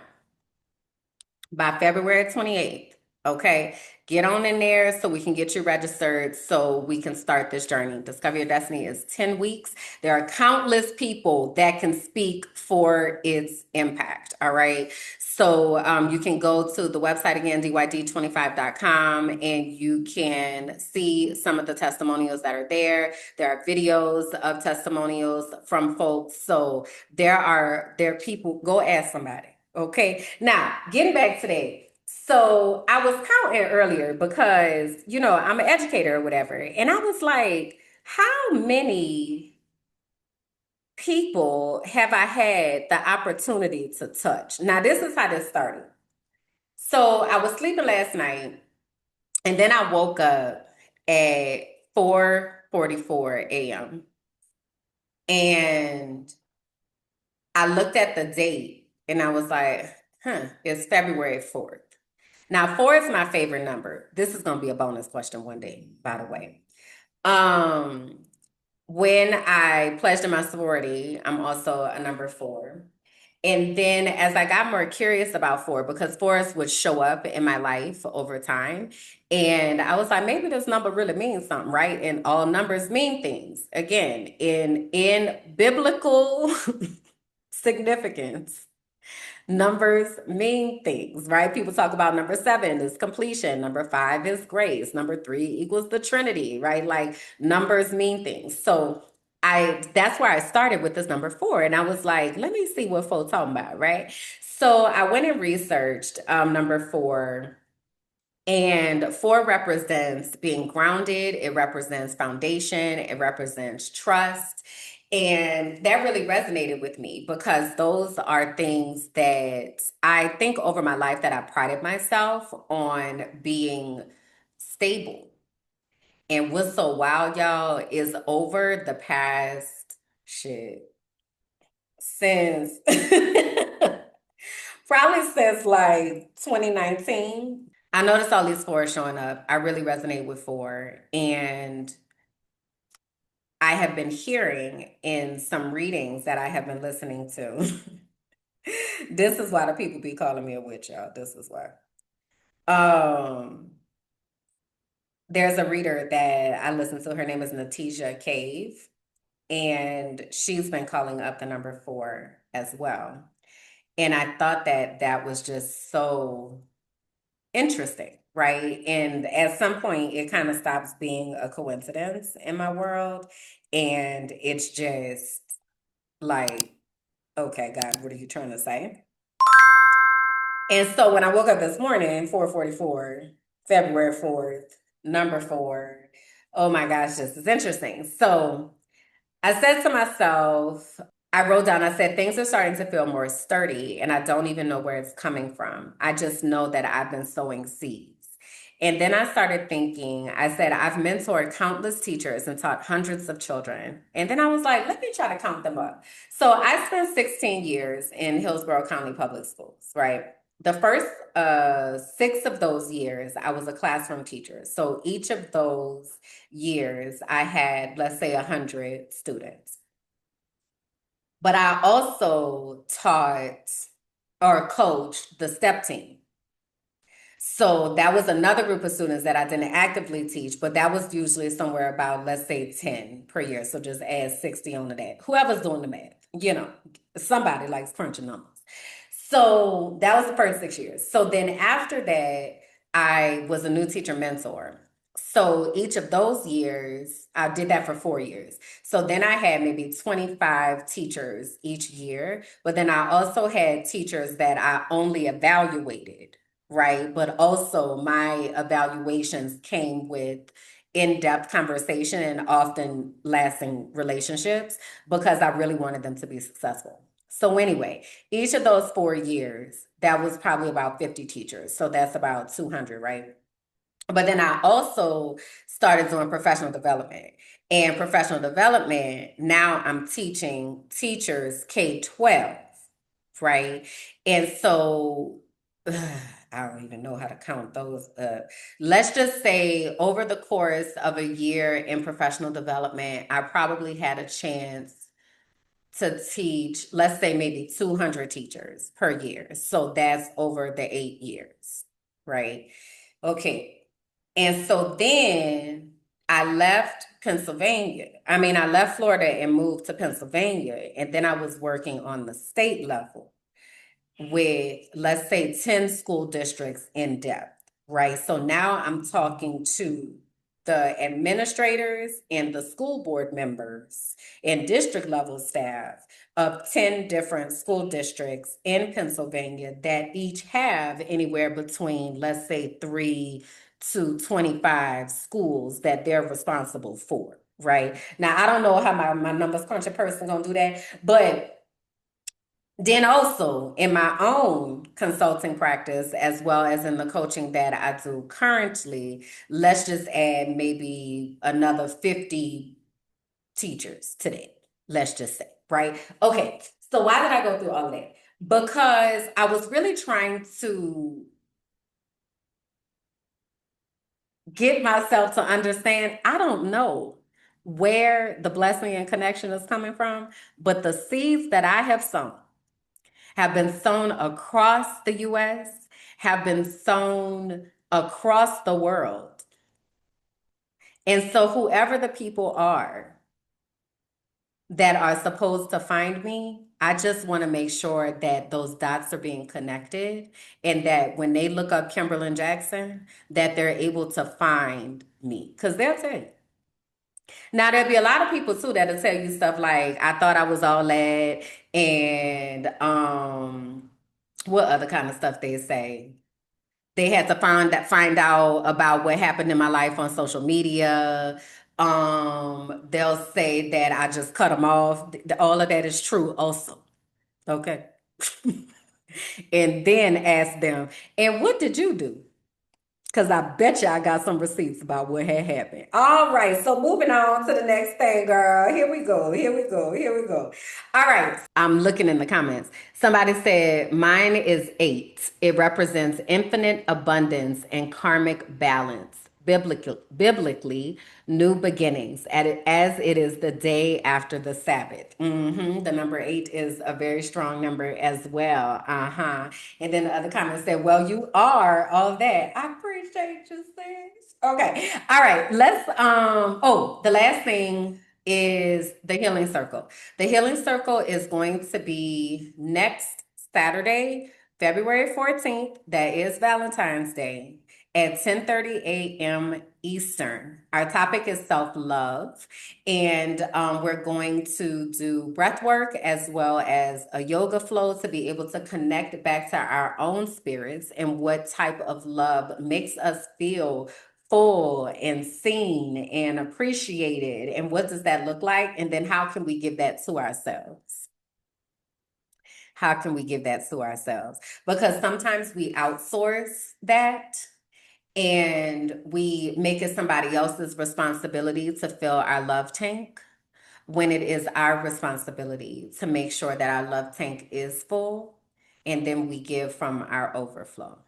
By February 28th, okay? Get on in there so we can get you registered so we can start this journey. Discover Your Destiny is 10 weeks. There are countless people that can speak for its impact, all right? So you can go to the website again, dyd25.com, and you can see some of the testimonials that are there. There are videos of testimonials from folks. So there are people, go ask somebody. Okay, now getting back to that. So I was counting earlier because, I'm an educator or whatever. And I was like, how many people have I had the opportunity to touch? Now, this is how this started. So I was sleeping last night and then I woke up at 4:44 a.m. And I looked at the date and I was like, it's February 4th. Now, four is my favorite number. This is going to be a bonus question one day, by the way. Um, when I pledged in my sorority, I'm also a number four. And then as I got more curious about four, because fours would show up in my life over time. And I was like, maybe this number really means something, right? And all numbers mean things. Again, in biblical significance. Numbers mean things, right? People talk about number 7 is completion, number 5 is grace, number 3 equals the Trinity, right? Like numbers mean things. So that's where I started with this number 4. And I was like, let me see what folks talking about, right? So I went and researched number 4. And 4 represents being grounded, it represents foundation, it represents trust. And that really resonated with me because those are things that I think over my life that I prided myself on being stable. And what's so wild, y'all, is over the past shit since probably since like 2019. I noticed all these 4 showing up. I really resonate with 4. And I have been hearing in some readings that I have been listening to. This is why the people be calling me a witch, y'all. This is why. Um, there's a reader that I listen to. Her name is Natija Cave, and she's been calling up the number 4 as well. And I thought that that was just so interesting, right? And at some point, it kind of stops being a coincidence in my world. And it's just like, okay, God, what are you trying to say? And so when I woke up this morning, 4:44, February 4th, number four, oh my gosh, this is interesting. So I said to myself, I wrote down, I said, things are starting to feel more sturdy, and I don't even know where it's coming from. I just know that I've been sowing seeds. And then I started thinking, I said, I've mentored countless teachers and taught hundreds of children. And then I was like, let me try to count them up. So I spent 16 years in Hillsborough County Public Schools, right? The first 6 of those years, I was a classroom teacher. So each of those years, I had, let's say, 100 students. But I also taught or coached the STEP team. So that was another group of students that I didn't actively teach, but that was usually somewhere about, let's say, 10 per year. So just add 60 on to that. Whoever's doing the math, somebody likes crunching numbers. So that was the first 6 years. So then after that, I was a new teacher mentor. So each of those years, I did that for 4 years. So then I had maybe 25 teachers each year, but then I also had teachers that I only evaluated, right? But also my evaluations came with in-depth conversation and often lasting relationships because I really wanted them to be successful. So anyway, each of those 4 years, that was probably about 50 teachers. So that's about 200, right? But then I also started doing professional development. And professional development, now I'm teaching teachers K-12, right? And so I don't even know how to count those up. Let's just say over the course of a year in professional development, I probably had a chance to teach, let's say maybe 200 teachers per year. So that's over the 8 years, right? Okay. And so then I left Pennsylvania. I left Florida and moved to Pennsylvania. And then I was working on the state level with, let's say, 10 school districts in depth, right? So now I'm talking to the administrators and the school board members and district level staff of 10 different school districts in Pennsylvania that each have anywhere between, let's say, 3 to 25 schools that they're responsible for, right? Now, I don't know how my numbers crunching person gonna do that, but then also in my own consulting practice, as well as in the coaching that I do currently, let's just add maybe another 50 teachers today. Let's just say, right? Okay. So why did I go through all of that? Because I was really trying to get myself to understand, I don't know where the blessing and connection is coming from, but the seeds that I have been sown across the US, have been sown across the world. And so, whoever the people are that are supposed to find me, I just want to make sure that those dots are being connected and that when they look up Kimberland Jackson, that they're able to find me because they'll tell you. Now, there'll be a lot of people too that'll tell you stuff like, I thought I was all that, and what other kind of stuff they say? They had to find out about what happened in my life on social media. They'll say that I just cut them off. All of that is true also. Okay. And then ask them, and what did you do? Because I bet you I got some receipts about what had happened. All right, so moving on to the next thing, girl. Here we go. Here we go. Here we go. All right, I'm looking in the comments. Somebody said, mine is 8. It represents infinite abundance and karmic balance. Biblically, new beginnings, as it is the day after the Sabbath. The number 8 is a very strong number as well. And then the other comment said, well, you are all that. I appreciate you, sis. Okay. All right. The last thing is the healing circle. The healing circle is going to be next Saturday, February 14th, that is Valentine's Day, at 10:30 a.m. Eastern. Our topic is self-love, and we're going to do breath work as well as a yoga flow to be able to connect back to our own spirits and what type of love makes us feel full and seen and appreciated, and what does that look like, and then how can we give that to ourselves? How can we give that to ourselves? Because sometimes we outsource that and we make it somebody else's responsibility to fill our love tank when it is our responsibility to make sure that our love tank is full, and then we give from our overflow.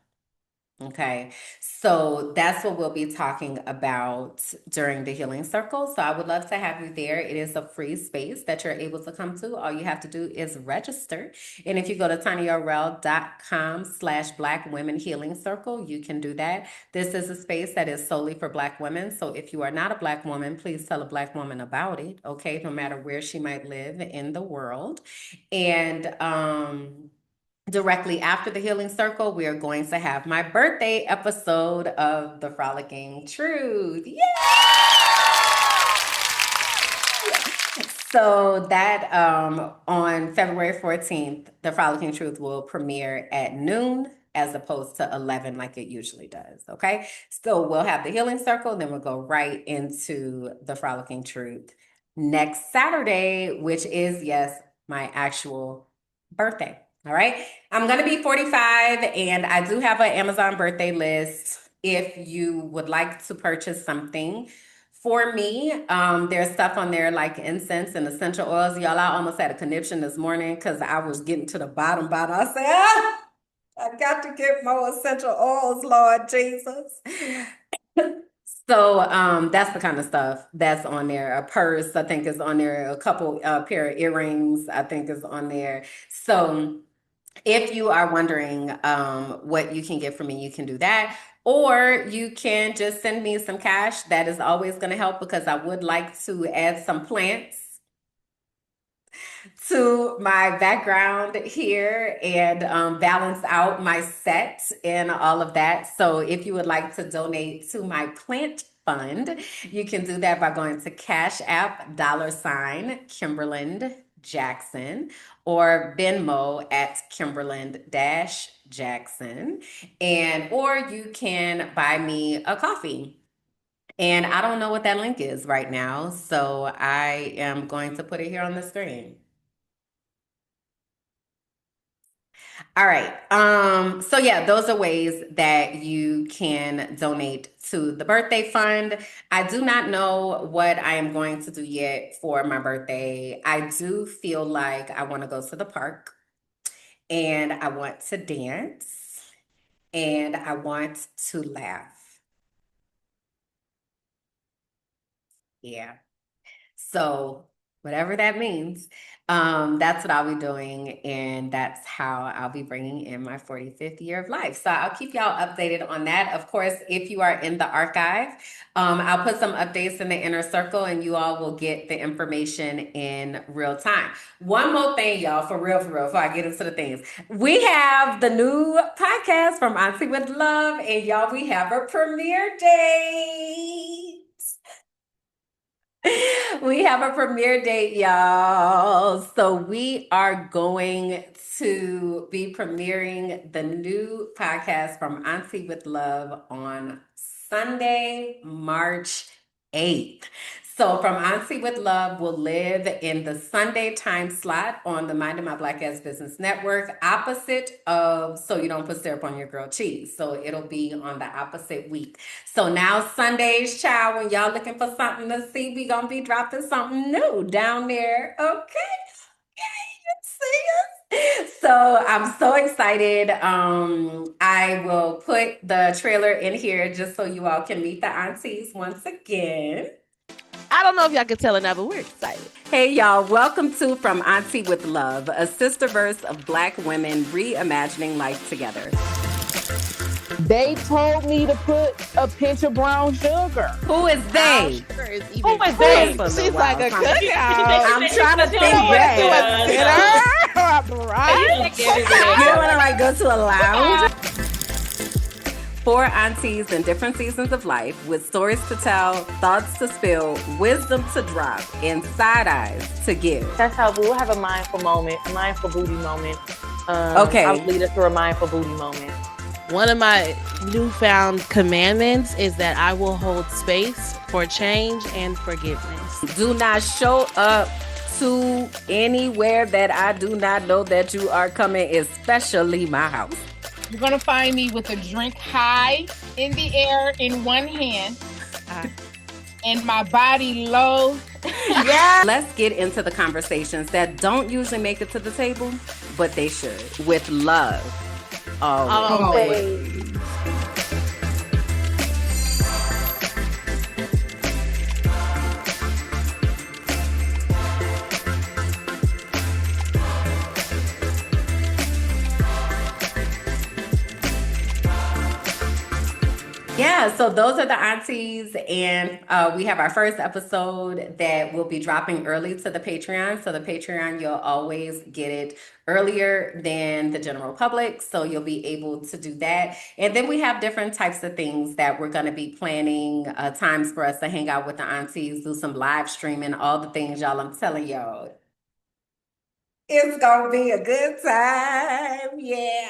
Okay, so that's what we'll be talking about during the healing circle. So I would love to have you there. It is a free space that you're able to come to. All you have to do is register. And if you go to tinyurl.com/Black Women Healing Circle, you can do that. This is a space that is solely for Black women. So if you are not a Black woman, please tell a Black woman about it, okay? No matter where she might live in the world. And directly after the healing circle, we are going to have my birthday episode of the Frolicking Truth. Yay! So that on February 14th, the Frolicking Truth will premiere at noon as opposed to 11 like it usually does. Okay, so we'll have the healing circle, then we'll go right into the Frolicking Truth next Saturday, which is, yes, my actual birthday. All right. I'm going to be 45 and I do have an Amazon birthday list. If you would like to purchase something for me, there's stuff on there like incense and essential oils. Y'all, I almost had a conniption this morning because I was getting to the bottom. I said, I got to get more essential oils, Lord Jesus. So that's the kind of stuff that's on there. A purse, I think, is on there. A couple pair of earrings, I think, is on there. So if you are wondering what you can get from me, you can do that. Or you can just send me some cash. That is always going to help because I would like to add some plants to my background here and balance out my set and all of that. So if you would like to donate to my plant fund, you can do that by going to Cash App $ Kimberland Jackson or Venmo at Kimberland Jackson, and or you can buy me a coffee. And I don't know what that link is right now, so I am going to put it here on the screen. All right. So yeah, those are ways that you can donate to the birthday fund. I do not know what I am going to do yet for my birthday. I do feel like I want to go to the park and I want to dance and I want to laugh. Yeah. So whatever that means, that's what I'll be doing, and that's how I'll be bringing in my 45th year of life. So I'll keep y'all updated on that. Of course, if you are in the archive, I'll put some updates in the inner circle, and you all will get the information in real time. One more thing, y'all, for real, before I get into the things. We have the new podcast From Auntie With Love, and y'all, we have a premiere date. We have a premiere date, y'all. So we are going to be premiering the new podcast From Auntie With Love on Sunday, March 8th. So From Auntie With Love will live in the Sunday time slot on the Minding My Black Ass Business Network, opposite of So You Don't Put Syrup on Your Grilled Cheese. So it'll be on the opposite week. So now Sundays, child, when y'all looking for something to see, we gonna be dropping something new down there. Okay. See us. So I'm so excited. I will put the trailer in here just so you all can meet the aunties once again. I don't know if y'all can tell it now, but we're excited. Hey, y'all. Welcome to From Auntie With Love, a sisterverse of Black women reimagining life together. They told me to put a pinch of brown sugar. Who is they? Who is they? She's like a cookout. I'm trying to think back. right? You don't want to like go to a lounge? Four aunties in different seasons of life with stories to tell, thoughts to spill, wisdom to drop, and side eyes to give. That's how we'll have a mindful moment, a mindful booty moment. Okay. I'll lead us through a mindful booty moment. One of my newfound commandments is that I will hold space for change and forgiveness. Do not show up to anywhere that I do not know that you are coming, especially my house. You're going to find me with a drink high in the air in one hand and my body low. Yeah. Let's get into the conversations that don't usually make it to the table, but they should. With love. Always. Yeah, so those are the aunties, and we have our first episode that will be dropping early to the Patreon. So the Patreon, you'll always get it earlier than the general public, so you'll be able to do that. And then we have different types of things that we're going to be planning, times for us to hang out with the aunties, do some live streaming, all the things, y'all. I'm telling y'all, it's going to be a good time. Yeah.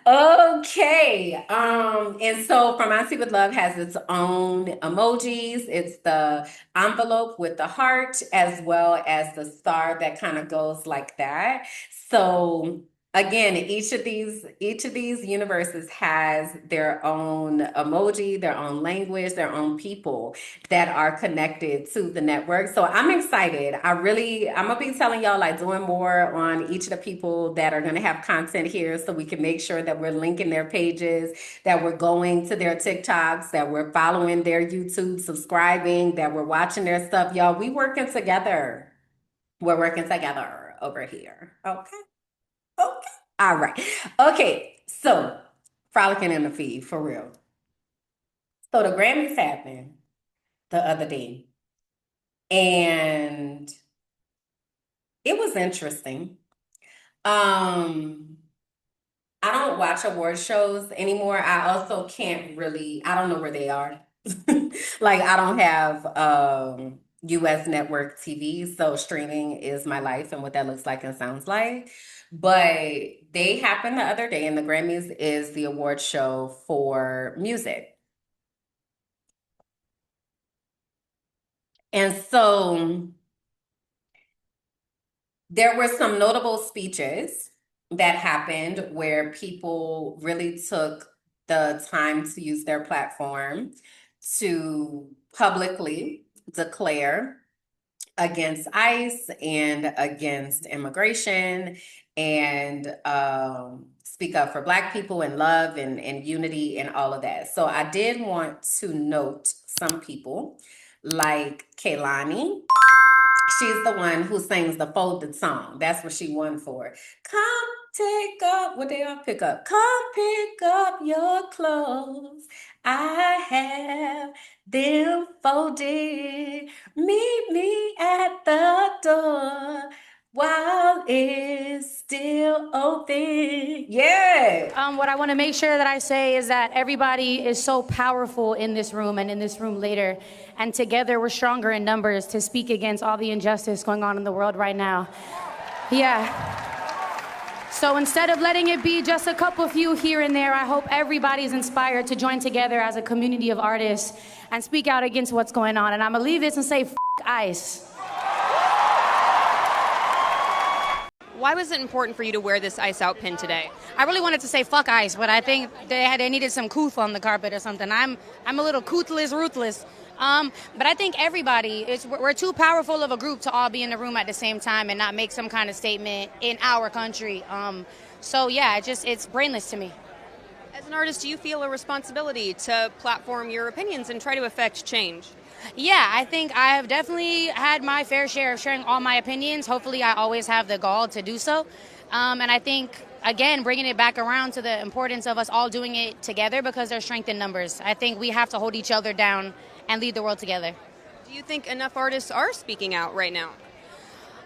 Okay. And so From Auntie With Love has its own emojis. It's the envelope with the heart as well as the star that kind of goes like that. So again, each of these universes has their own emoji, their own language, their own people that are connected to the network. So I'm excited. I'm gonna be telling y'all, like, doing more on each of the people that are gonna have content here, so we can make sure that we're linking their pages, that we're going to their TikToks, that we're following their YouTube, subscribing, that we're watching their stuff. Y'all, we're working together over here. Okay. All right. Okay. So, frolicking in the feed, for real. So the Grammys happened the other day, and it was interesting. I don't watch award shows anymore. I also can't really, I don't know where they are. Like, I don't have US network TV, so streaming is my life and what that looks like and sounds like. But they happened the other day, and the Grammys is the award show for music. And so there were some notable speeches that happened where people really took the time to use their platform to publicly declare against ICE and against immigration, and speak up for Black people and love and unity and all of that. So I did want to note some people like Kehlani. She's the one who sings the folded song. That's what she won for. Come take up, what they all pick up? Come pick up your clothes. I have them folded. Meet me at the door while it's still open. Yeah. What I want to make sure that I say is that everybody is so powerful in this room and in this room later. And together we're stronger in numbers to speak against all the injustice going on in the world right now. Yeah. So instead of letting it be just a couple few here and there, I hope everybody's inspired to join together as a community of artists and speak out against what's going on. And I'm gonna leave this and say, F*** ICE. Why was it important for you to wear this Ice Out pin today? I really wanted to say fuck ICE, but I think they needed some couth on the carpet or something. I'm a little couthless, ruthless. But I think everybody, we're too powerful of a group to all be in the room at the same time and not make some kind of statement in our country. So yeah, it's brainless to me. As an artist, do you feel a responsibility to platform your opinions and try to affect change? Yeah, I think I have definitely had my fair share of sharing all my opinions. Hopefully I always have the gall to do so. And I think, again, bringing it back around to the importance of us all doing it together because there's strength in numbers. I think we have to hold each other down and lead the world together. Do you think enough artists are speaking out right now?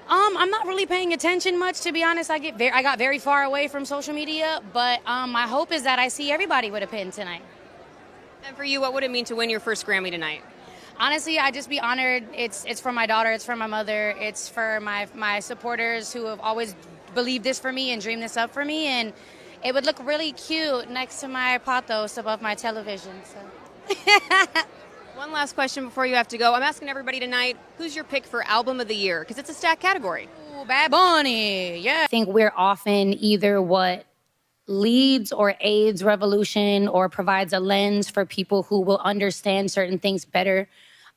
I'm not really paying attention much, to be honest. I got very far away from social media, but my hope is that I see everybody with a pin tonight. And for you, what would it mean to win your first Grammy tonight? Honestly, I'd just be honored. It's for my daughter, it's for my mother, it's for my supporters who have always believed this for me and dreamed this up for me, and it would look really cute next to my pathos above my television. So. One last question before you have to go. I'm asking everybody tonight, who's your pick for Album of the Year? Because it's a stacked category. Ooh, Bad Bunny, yeah. I think we're often either what leads or aids revolution or provides a lens for people who will understand certain things better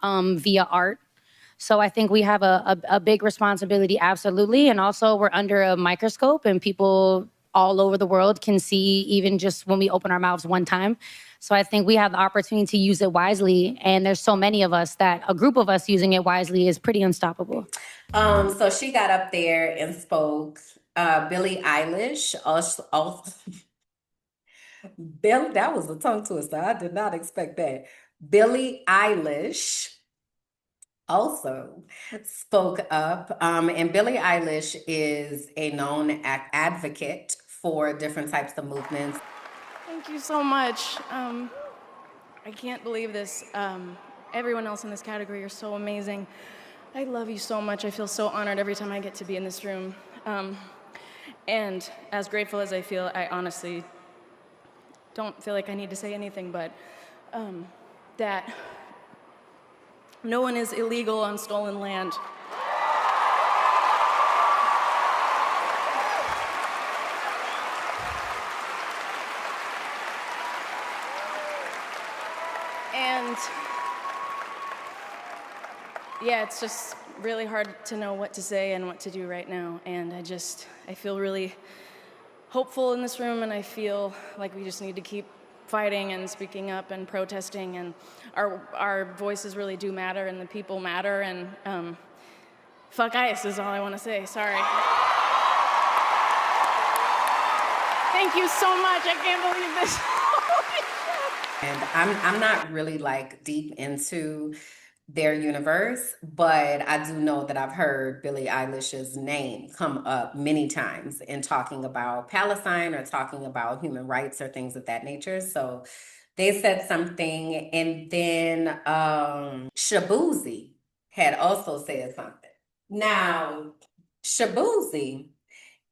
via art. So I think we have a big responsibility, absolutely. And also we're under a microscope and people all over the world can see even just when we open our mouths one time. So I think we have the opportunity to use it wisely. And there's so many of us that a group of us using it wisely is pretty unstoppable. So she got up there and spoke. Billie Eilish also Bill, that was a tongue twister. I did not expect that. Billie Eilish also spoke up. And Billie Eilish is a known advocate for different types of movements. Thank you so much. I can't believe this. Everyone else in this category are so amazing. I love you so much. I feel so honored every time I get to be in this room. And as grateful as I feel, I honestly don't feel like I need to say anything, but that no one is illegal on stolen land. And yeah, it's just really hard to know what to say and what to do right now. And I feel really hopeful in this room, and I feel like we just need to keep fighting and speaking up and protesting, and our voices really do matter, and the people matter, and fuck ICE is all I want to say. Sorry. Thank you so much. I can't believe this. And I'm not really like deep into their universe, but I do know that I've heard Billie Eilish's name come up many times in talking about Palestine or talking about human rights or things of that nature. So they said something, and then Shabuzi had also said something. Now, Shabuzi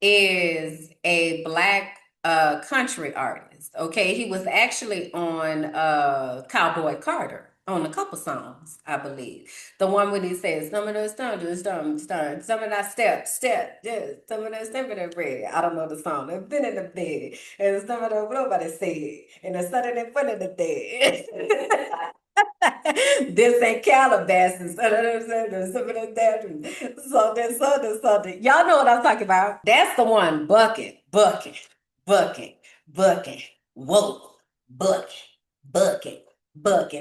is a Black country artist. Okay, he was actually on Cowboy Carter on a couple songs, I believe. The one when he says, some of those stones, some of that step, yes, some of that step in the red. I don't know the song. They've been in the bed, and some of the nobody said, and the sun in front of the dead. This ain't Calabasas. Something. Y'all know what I'm talking about. That's the one. Bucket, whoa, bucket,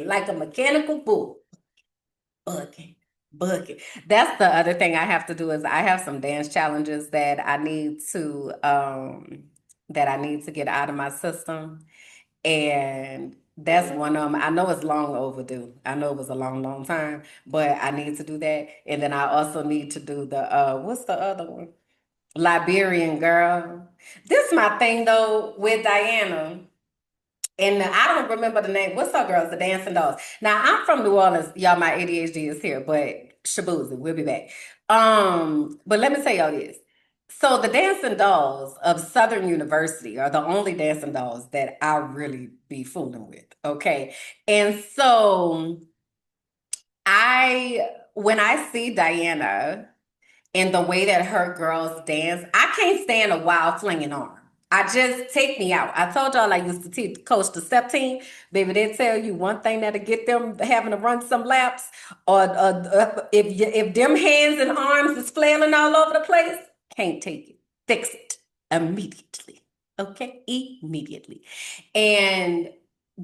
like a mechanical bull. Bucket. That's the other thing I have to do is I have some dance challenges that I need to get out of my system. And that's one of them. I know it's long overdue. I know it was a long, long time, but I need to do that. And then I also need to do the what's the other one? Liberian Girl. This is my thing though with Diana. And I don't remember the name. What's up, girls? The Dancing Dolls. Now I'm from New Orleans. Y'all, my ADHD is here, but Shabuzi, we'll be back. But let me tell y'all this. So the Dancing Dolls of Southern University are the only dancing dolls that I really be fooling with. Okay. And so when I see Diana and the way that her girls dance, I can't stand a wild flinging arm. I just take me out. I told y'all I used to coach the step team. Baby, they tell you one thing that'll get them having to run some laps, or if them hands and arms is flailing all over the place, can't take it. Fix it immediately. Okay, immediately. And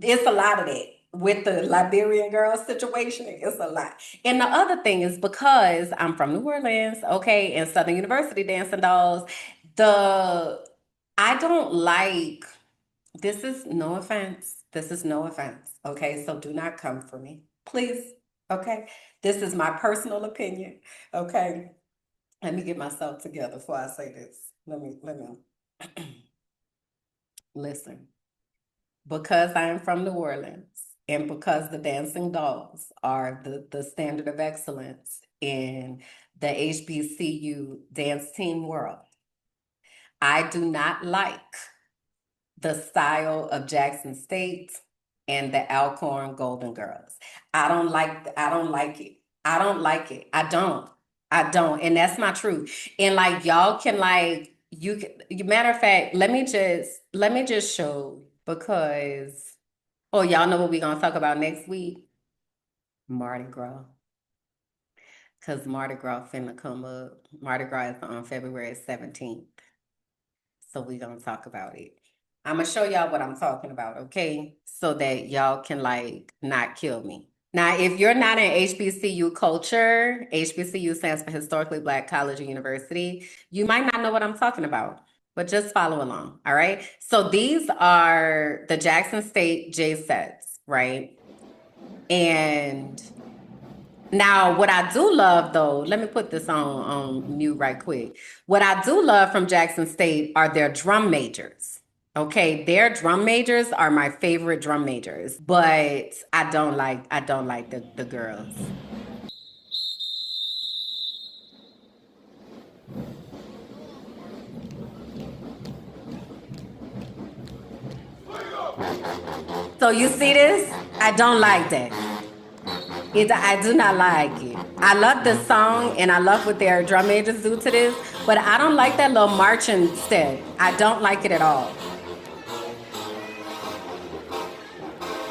it's a lot of that. With the Liberian Girl situation, it's a lot. And the other thing is because I'm from New Orleans, okay, and Southern University Dancing Dolls, I don't like, this is no offense. This is no offense, okay? So do not come for me, please, okay? This is my personal opinion, okay? Let me get myself together before I say this. Let me listen. Because I am from New Orleans and because the dancing dolls are the standard of excellence in the HBCU dance team world, I do not like the style of Jackson State and the Alcorn Golden Girls. I don't like it. I don't like it. I don't. And that's my truth. And like y'all can like you can, matter of fact, let me just show because oh y'all know what we're gonna talk about next week? Mardi Gras. Cause Mardi Gras finna come up. Mardi Gras is on February 17th. So we're gonna talk about it. I'm gonna show y'all what I'm talking about, okay? So that y'all can like not kill me. Now, if you're not in HBCU culture, HBCU stands for Historically Black College or University, you might not know what I'm talking about, but just follow along, all right? So these are the Jackson State J sets, right? And now, what I do love though, let me put this on mute right quick. What I do love from Jackson State are their drum majors. Okay, their drum majors are my favorite drum majors, but I don't like the girls. So you see this? I don't like that. I do not like it. I love this song and I love what their drum majors do to this, but I don't like that little marching step. I don't like it at all.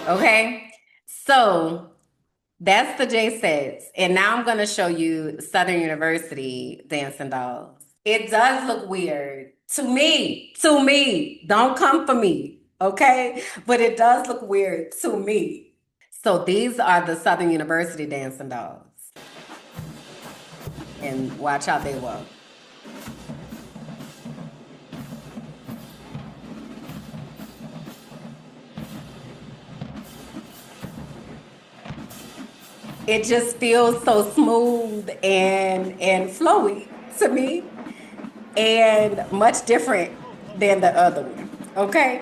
Okay, so that's the J sets. And now I'm going to show you Southern University dancing dolls. It does look weird to me. To me. Don't come for me. Okay, but it does look weird to me. So these are the Southern University dancing dolls. And watch how they walk. It just feels so smooth and flowy to me and much different than the other one. Okay.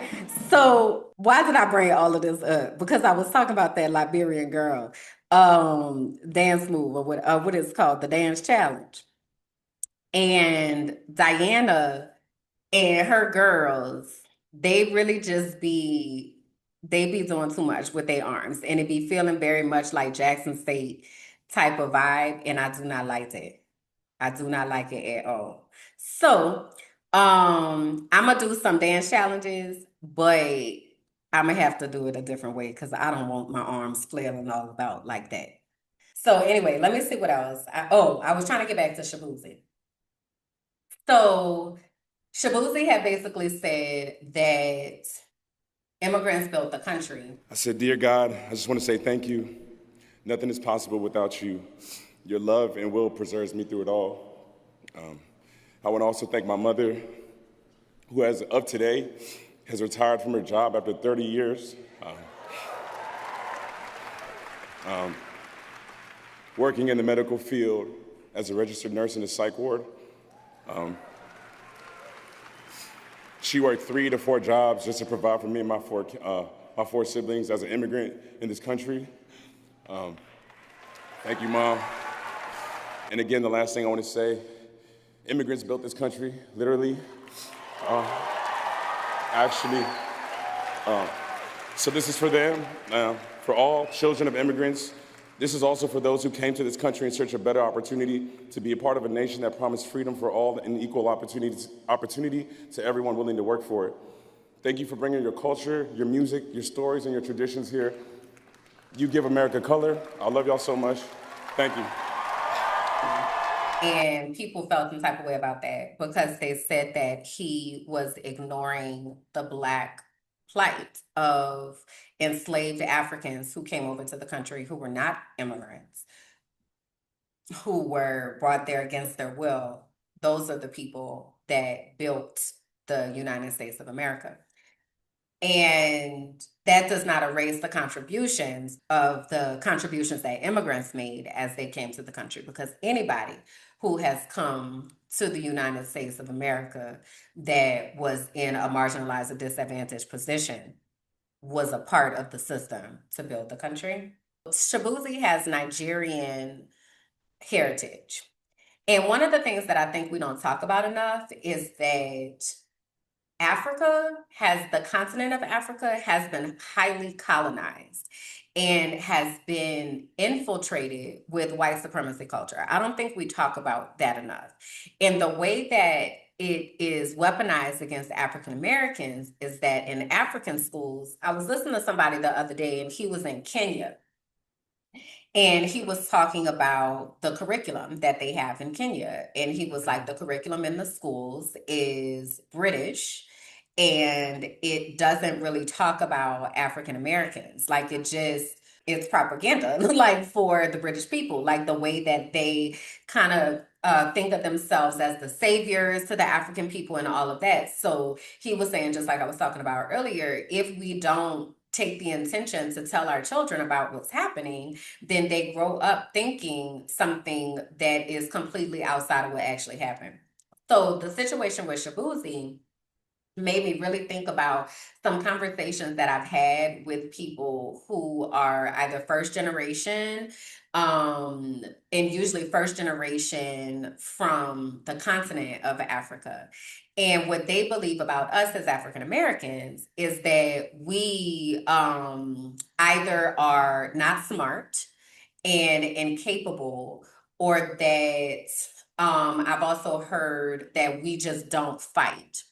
So why did I bring all of this up? Because I was talking about that Liberian girl dance move or what is called the dance challenge. And Diana and her girls, they really just they be doing too much with their arms and it be feeling very much like Jackson State type of vibe. And I do not like that. I do not like it at all. So I'm gonna do some dance challenges, but I'm gonna have to do it a different way because I don't want my arms flailing all about like that. So anyway, let me see what else. I was trying to get back to Shabuzi. So Shabuzi had basically said that immigrants built the country. I said, dear God, I just want to say thank you. Nothing is possible without you. Your love and will preserves me through it all. I want to also thank my mother, who as of today has retired from her job after 30 years. Working in the medical field as a registered nurse in the psych ward. She worked 3 to 4 jobs just to provide for me and my four siblings as an immigrant in this country. Thank you, Mom. And again, the last thing I want to say, immigrants built this country, literally. Actually, so this is for them, for all children of immigrants. This is also for those who came to this country in search of better opportunity to be a part of a nation that promised freedom for all and equal opportunity to everyone willing to work for it. Thank you for bringing your culture, your music, your stories, and your traditions here. You give America color. I love y'all so much. Thank you. And people felt some type of way about that because they said that he was ignoring the Black plight of enslaved Africans who came over to the country who were not immigrants, who were brought there against their will. Those are the people that built the United States of America. And that does not erase the contributions that immigrants made as they came to the country, because anybody who has come to the United States of America that was in a marginalized or disadvantaged position was a part of the system to build the country. Shabuzi has Nigerian heritage. And one of the things that I think we don't talk about enough is that the continent of Africa has been highly colonized and has been infiltrated with white supremacy culture. I don't think we talk about that enough. And the way that it is weaponized against African Americans is that in African schools, I was listening to somebody the other day and he was in Kenya. And he was talking about the curriculum that they have in Kenya. And he was like, the curriculum in the schools is British and it doesn't really talk about African Americans. Like it's propaganda, like for the British people, like the way that they kind of think of themselves as the saviors to the African people and all of that. So he was saying, just like I was talking about earlier, if we don't take the intention to tell our children about what's happening, then they grow up thinking something that is completely outside of what actually happened. So the situation with Shabuzi made me really think about some conversations that I've had with people who are either first generation, and usually first generation from the continent of Africa. And what they believe about us as African Americans is that we either are not smart and incapable, or that I've also heard that we just don't fight.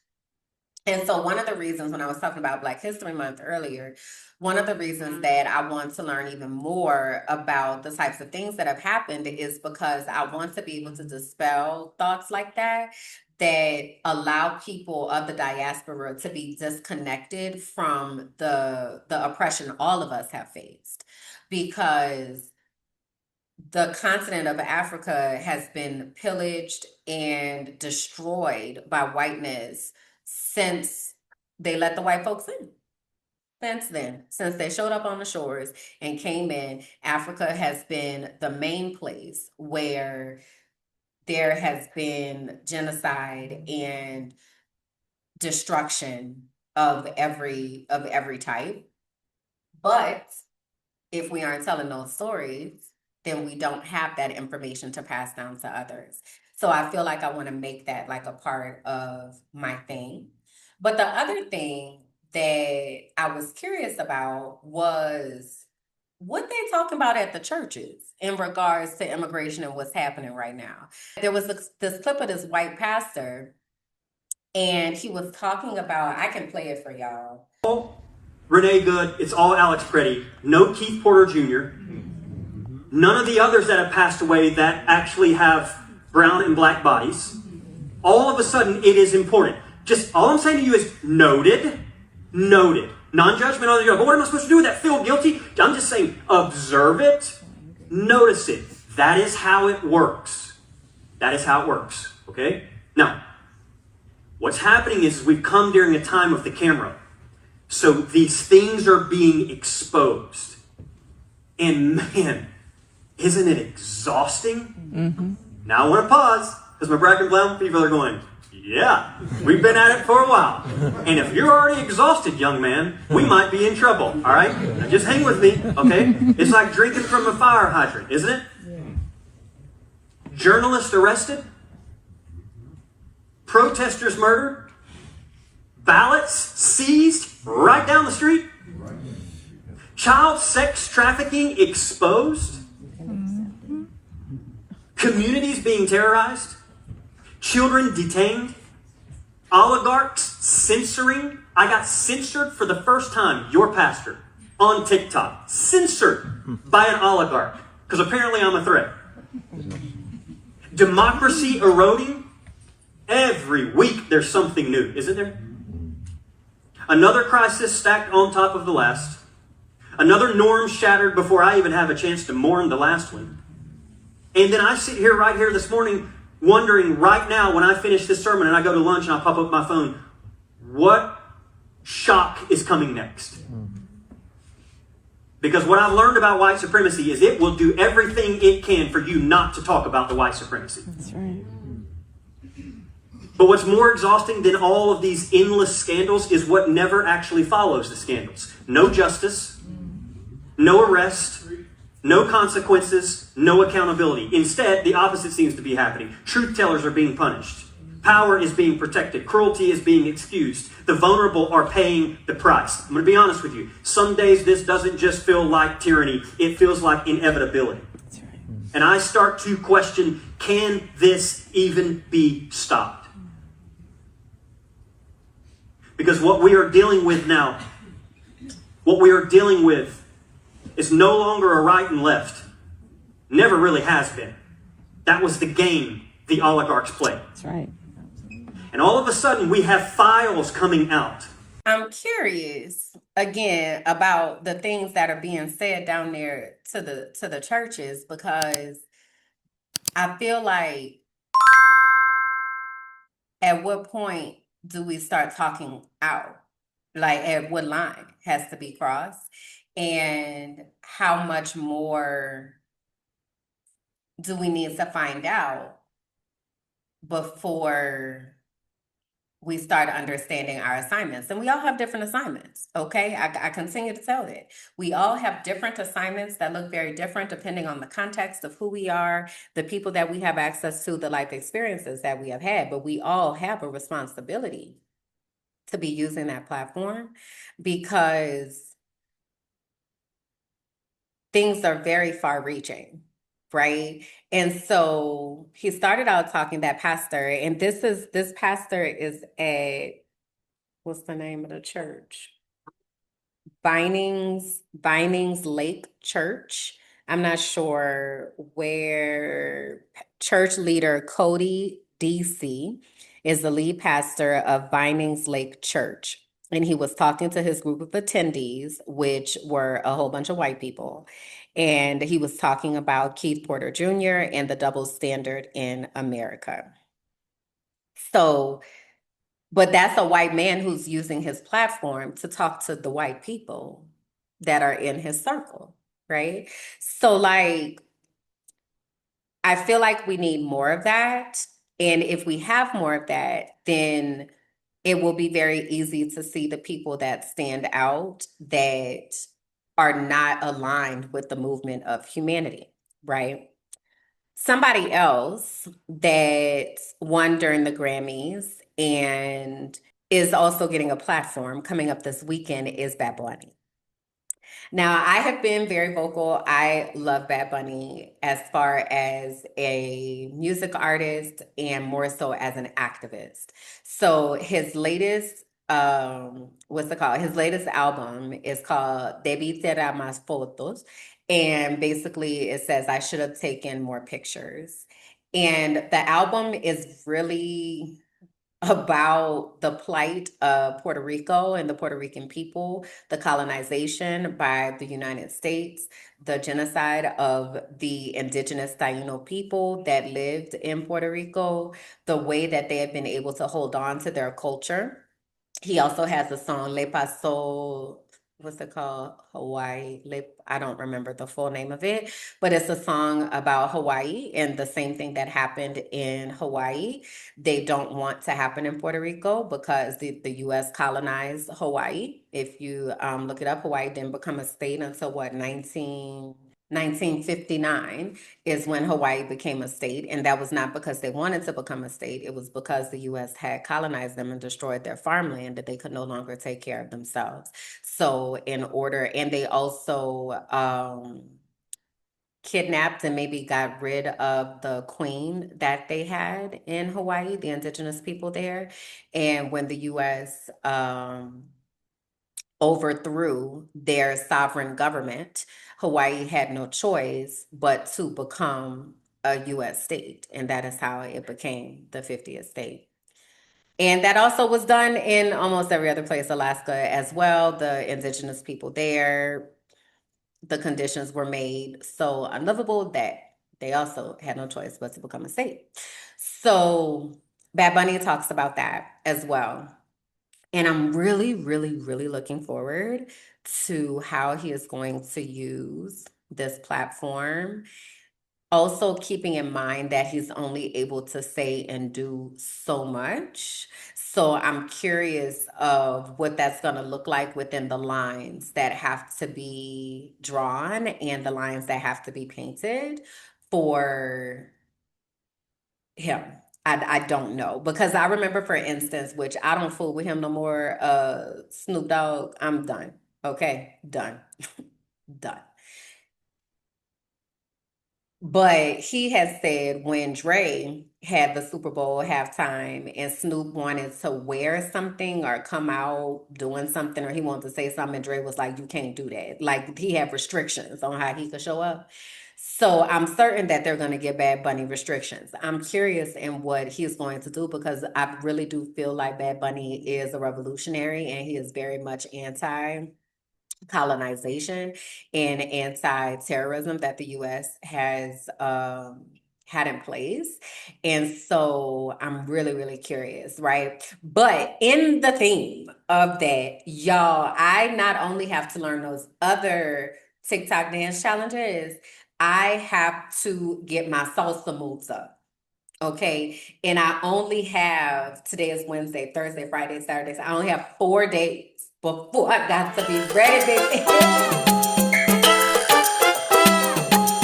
And so one of the reasons, when I was talking about Black History Month earlier, one of the reasons that I want to learn even more about the types of things that have happened is because I want to be able to dispel thoughts like that allow people of the diaspora to be disconnected from the oppression all of us have faced. Because the continent of Africa has been pillaged and destroyed by whiteness since they let the white folks in. Since they showed up on the shores and came in, Africa has been the main place where there has been genocide and destruction of every type. But if we aren't telling those stories, then we don't have that information to pass down to others. So I feel like I want to make that like a part of my thing. But the other thing that I was curious about was what they talking about at the churches in regards to immigration and what's happening right now. There was this clip of this white pastor, and he was talking about, I can play it for y'all. Renee Good, it's all Alex Preddy, no Keith Porter Jr., none of the others that have passed away that actually have brown and black bodies. All of a sudden, it is important. Just all I'm saying to you is noted, non-judgmental. But what am I supposed to do with that? Feel guilty? I'm just saying, observe it, notice it. That is how it works. That is how it works. Okay? Now, what's happening is we've come during a time of the camera. So these things are being exposed. And man, isn't it exhausting? Mm-hmm. Now I want to pause because my Black and Brown people are going, yeah, we've been at it for a while. And if you're already exhausted, young man, we might be in trouble. All right? Now just hang with me, okay? It's like drinking from a fire hydrant, isn't it? Yeah. Journalist arrested. Protesters murdered. Ballots seized right down the street. Child sex trafficking exposed. Communities being terrorized. Children detained. Oligarchs censoring. I got censored for the first time, your pastor, on TikTok. Censored by an oligarch. Because apparently I'm a threat. Democracy eroding. Every week there's something new, isn't there? Another crisis stacked on top of the last. Another norm shattered before I even have a chance to mourn the last one. And then I sit here right here this morning wondering right now when I finish this sermon and I go to lunch and I pop up my phone, what shock is coming next? Because what I've learned about white supremacy is it will do everything it can for you not to talk about the white supremacy. That's right. But what's more exhausting than all of these endless scandals is what never actually follows the scandals. No justice, no arrest, no consequences, no accountability. Instead, the opposite seems to be happening. Truth tellers are being punished. Power is being protected. Cruelty is being excused. The vulnerable are paying the price. I'm going to be honest with you. Some days this doesn't just feel like tyranny. It feels like inevitability. That's right. And I start to question, can this even be stopped? Because what we are dealing with now, what we are dealing with is no longer a right and left. Never really has been. That was the game the oligarchs played. That's right. And all of a sudden we have files coming out. I'm curious again about the things that are being said down there to the churches, because I feel like at what point do we start talking out? Like, at what line has to be crossed? And how much more do we need to find out before we start understanding our assignments? And we all have different assignments, okay? I continue to tell that. We all have different assignments that look very different depending on the context of who we are, the people that we have access to, the life experiences that we have had, but we all have a responsibility to be using that platform, because things are very far reaching, right? And so he started out talking, that pastor, and this pastor is at, what's the name of the church? Vinings Lake Church. I'm not sure where. Church leader Cody DC is the lead pastor of Vinings Lake Church. And he was talking to his group of attendees, which were a whole bunch of white people. And he was talking about Keith Porter Jr. and the double standard in America. So, but that's a white man who's using his platform to talk to the white people that are in his circle, right? So, like, I feel like we need more of that. And if we have more of that, then it will be very easy to see the people that stand out that are not aligned with the movement of humanity, right? Somebody else that won during the Grammys and is also getting a platform coming up this weekend is Bad Bunny. Now, I have been very vocal. I love Bad Bunny as far as a music artist and more so as an activist. So his latest, what's it called? His latest album is called Debí Tirar Más Fotos. And basically it says, I should have taken more pictures. And the album is really about the plight of Puerto Rico and the Puerto Rican people, the colonization by the United States, the genocide of the indigenous Taino people that lived in Puerto Rico, the way that they have been able to hold on to their culture. He also has a song, Le Paso, what's it called? Hawaii. I don't remember the full name of it, but it's a song about Hawaii and the same thing that happened in Hawaii. They don't want to happen in Puerto Rico because the U.S. colonized Hawaii. If you look it up, Hawaii didn't become a state until what, 1959 is when Hawaii became a state. And that was not because they wanted to become a state. It was because the U.S. had colonized them and destroyed their farmland, that they could no longer take care of themselves. So and they also kidnapped and maybe got rid of the queen that they had in Hawaii, the indigenous people there. And when the U.S. overthrew their sovereign government, Hawaii had no choice but to become a U.S. state. And that is how it became the 50th state. And that also was done in almost every other place, Alaska as well. The indigenous people there, the conditions were made so unlivable that they also had no choice but to become a state. So Bad Bunny talks about that as well. And I'm really, really, really looking forward to how he is going to use this platform. Also, keeping in mind that he's only able to say and do so much. So I'm curious of what that's going to look like within the lines that have to be drawn and the lines that have to be painted for him. I don't know because I remember, for instance, which I don't fool with him no more. Snoop Dogg, I'm done. Okay, done, done. But he has said when Dre had the Super Bowl halftime and Snoop wanted to wear something or come out doing something or he wanted to say something, and Dre was like, you can't do that. Like he had restrictions on how he could show up. So I'm certain that they're going to give Bad Bunny restrictions. I'm curious in what he's going to do because I really do feel like Bad Bunny is a revolutionary and he is very much anti colonization and anti-terrorism that the US has had in place. And so I'm really, really curious, right? But in the theme of that, y'all, I not only have to learn those other TikTok dance challenges, I have to get my salsa moves up. Okay. And I only have, today is Wednesday, Thursday, Friday, Saturday. So I only have 4 days before I got to be ready, baby.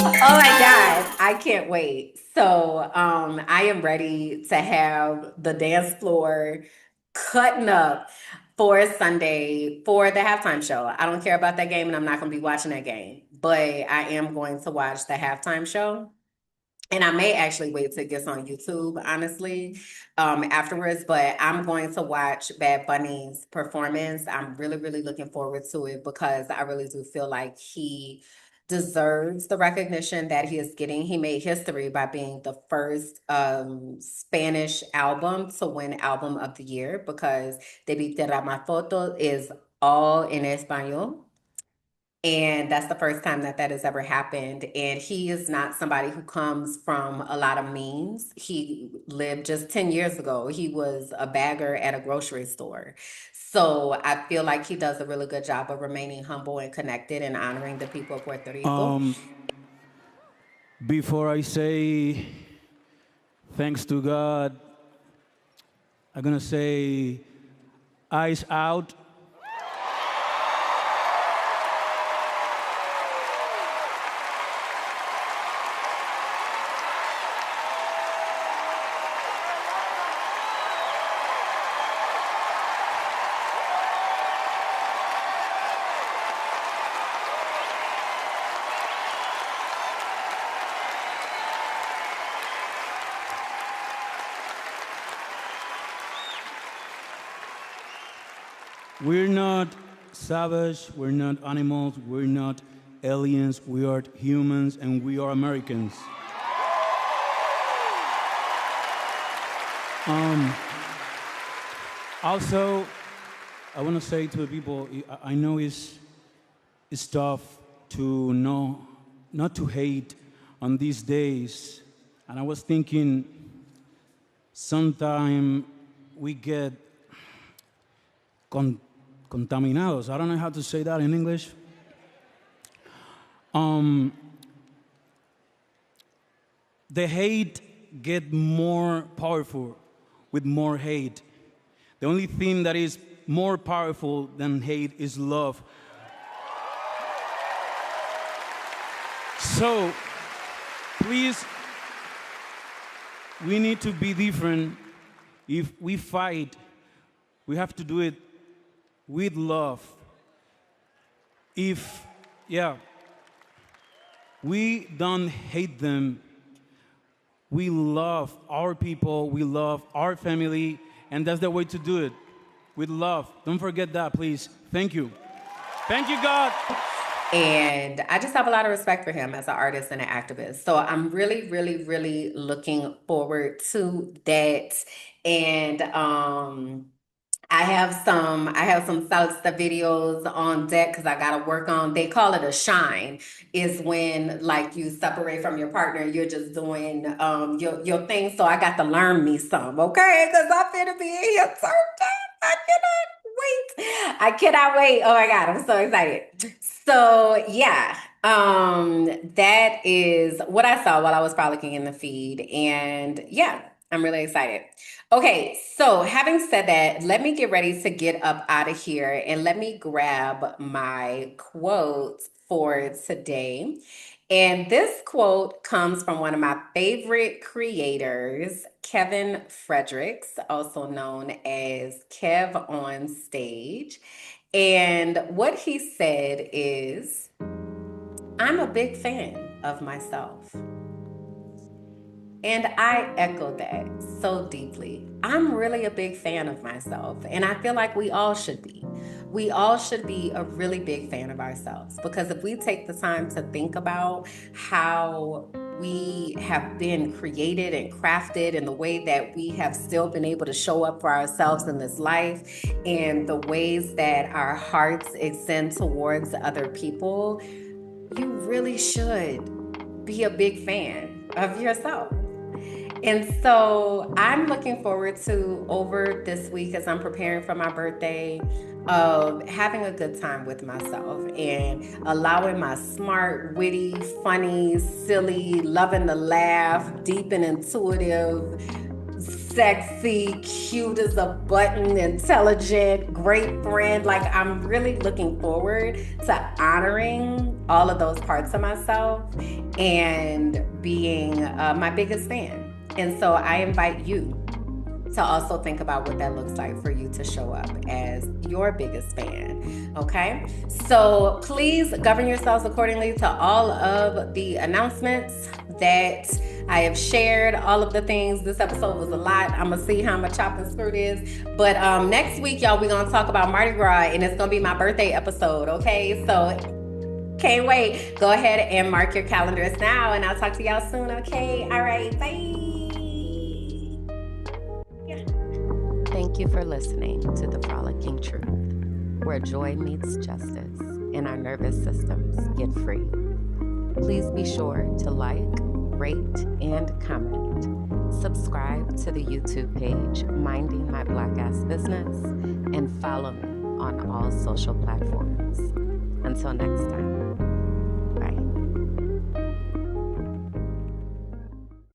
Oh my God. I can't wait. So I am ready to have the dance floor cutting up for Sunday for the halftime show. I don't care about that game and I'm not going to be watching that game, but I am going to watch the halftime show. And I may actually wait till it gets on YouTube, honestly, afterwards. But I'm going to watch Bad Bunny's performance. I'm really, really looking forward to it because I really do feel like he deserves the recognition that he is getting. He made history by being the first Spanish album to win Album of the Year because De Tierra Foto is all in Espanol. And that's the first time that that has ever happened. And he is not somebody who comes from a lot of means. He lived just 10 years ago. He was a bagger at a grocery store. So I feel like he does a really good job of remaining humble and connected and honoring the people of Puerto Rico. Before I say thanks to God, I'm gonna say eyes out. We're not savage, we're not animals, we're not aliens, we are humans and we are Americans. Also, I want to say to the people, I know it's tough to know, not to hate on these days. And I was thinking, sometime we get contaminados. I don't know how to say that in English. The hate get more powerful with more hate. The only thing that is more powerful than hate is love. So, please, we need to be different. If we fight, we have to do it with love. We don't hate them. We love our people, we love our family, and that's the way to do it, with love. Don't forget that, please. Thank you. Thank you, God. And I just have a lot of respect for him as an artist and an activist. So I'm really, really, really looking forward to that. And I have some salsa videos on deck because I gotta work on. They call it a shine. Is when like you separate from your partner, you're just doing your thing. So I got to learn me some, okay? Because I'm finna be in here turned up. wait. I cannot wait. Oh my God, I'm so excited. So yeah, that is what I saw while I was frolicking in the feed. And yeah, I'm really excited. Okay, so having said that, let me get ready to get up out of here and let me grab my quote for today. And this quote comes from one of my favorite creators, Kevin Fredericks, also known as Kev on Stage. And what he said is, I'm a big fan of myself. And I echo that so deeply. I'm really a big fan of myself, and I feel like we all should be. We all should be a really big fan of ourselves, because if we take the time to think about how we have been created and crafted and the way that we have still been able to show up for ourselves in this life and the ways that our hearts extend towards other people, you really should be a big fan of yourself. And so I'm looking forward to, over this week as I'm preparing for my birthday, of having a good time with myself and allowing my smart, witty, funny, silly, loving to laugh, deep and intuitive, sexy, cute as a button, intelligent, great friend. Like, I'm really looking forward to honoring all of those parts of myself and being my biggest fan. And so I invite you to also think about what that looks like for you to show up as your biggest fan, okay? So please govern yourselves accordingly to all of the announcements that I have shared, all of the things. This episode was a lot. I'm gonna see how much chop and screw it is. But next week, y'all, we're gonna talk about Mardi Gras, and it's gonna be my birthday episode, okay? So can't wait. Go ahead and mark your calendars now, and I'll talk to y'all soon, okay? All right, bye. Thank you for listening to The Frolicking Truth, where joy meets justice and our nervous systems get free. Please be sure to like, rate, and comment. Subscribe to the YouTube page, Minding My Black Ass Business, and follow me on all social platforms. Until next time.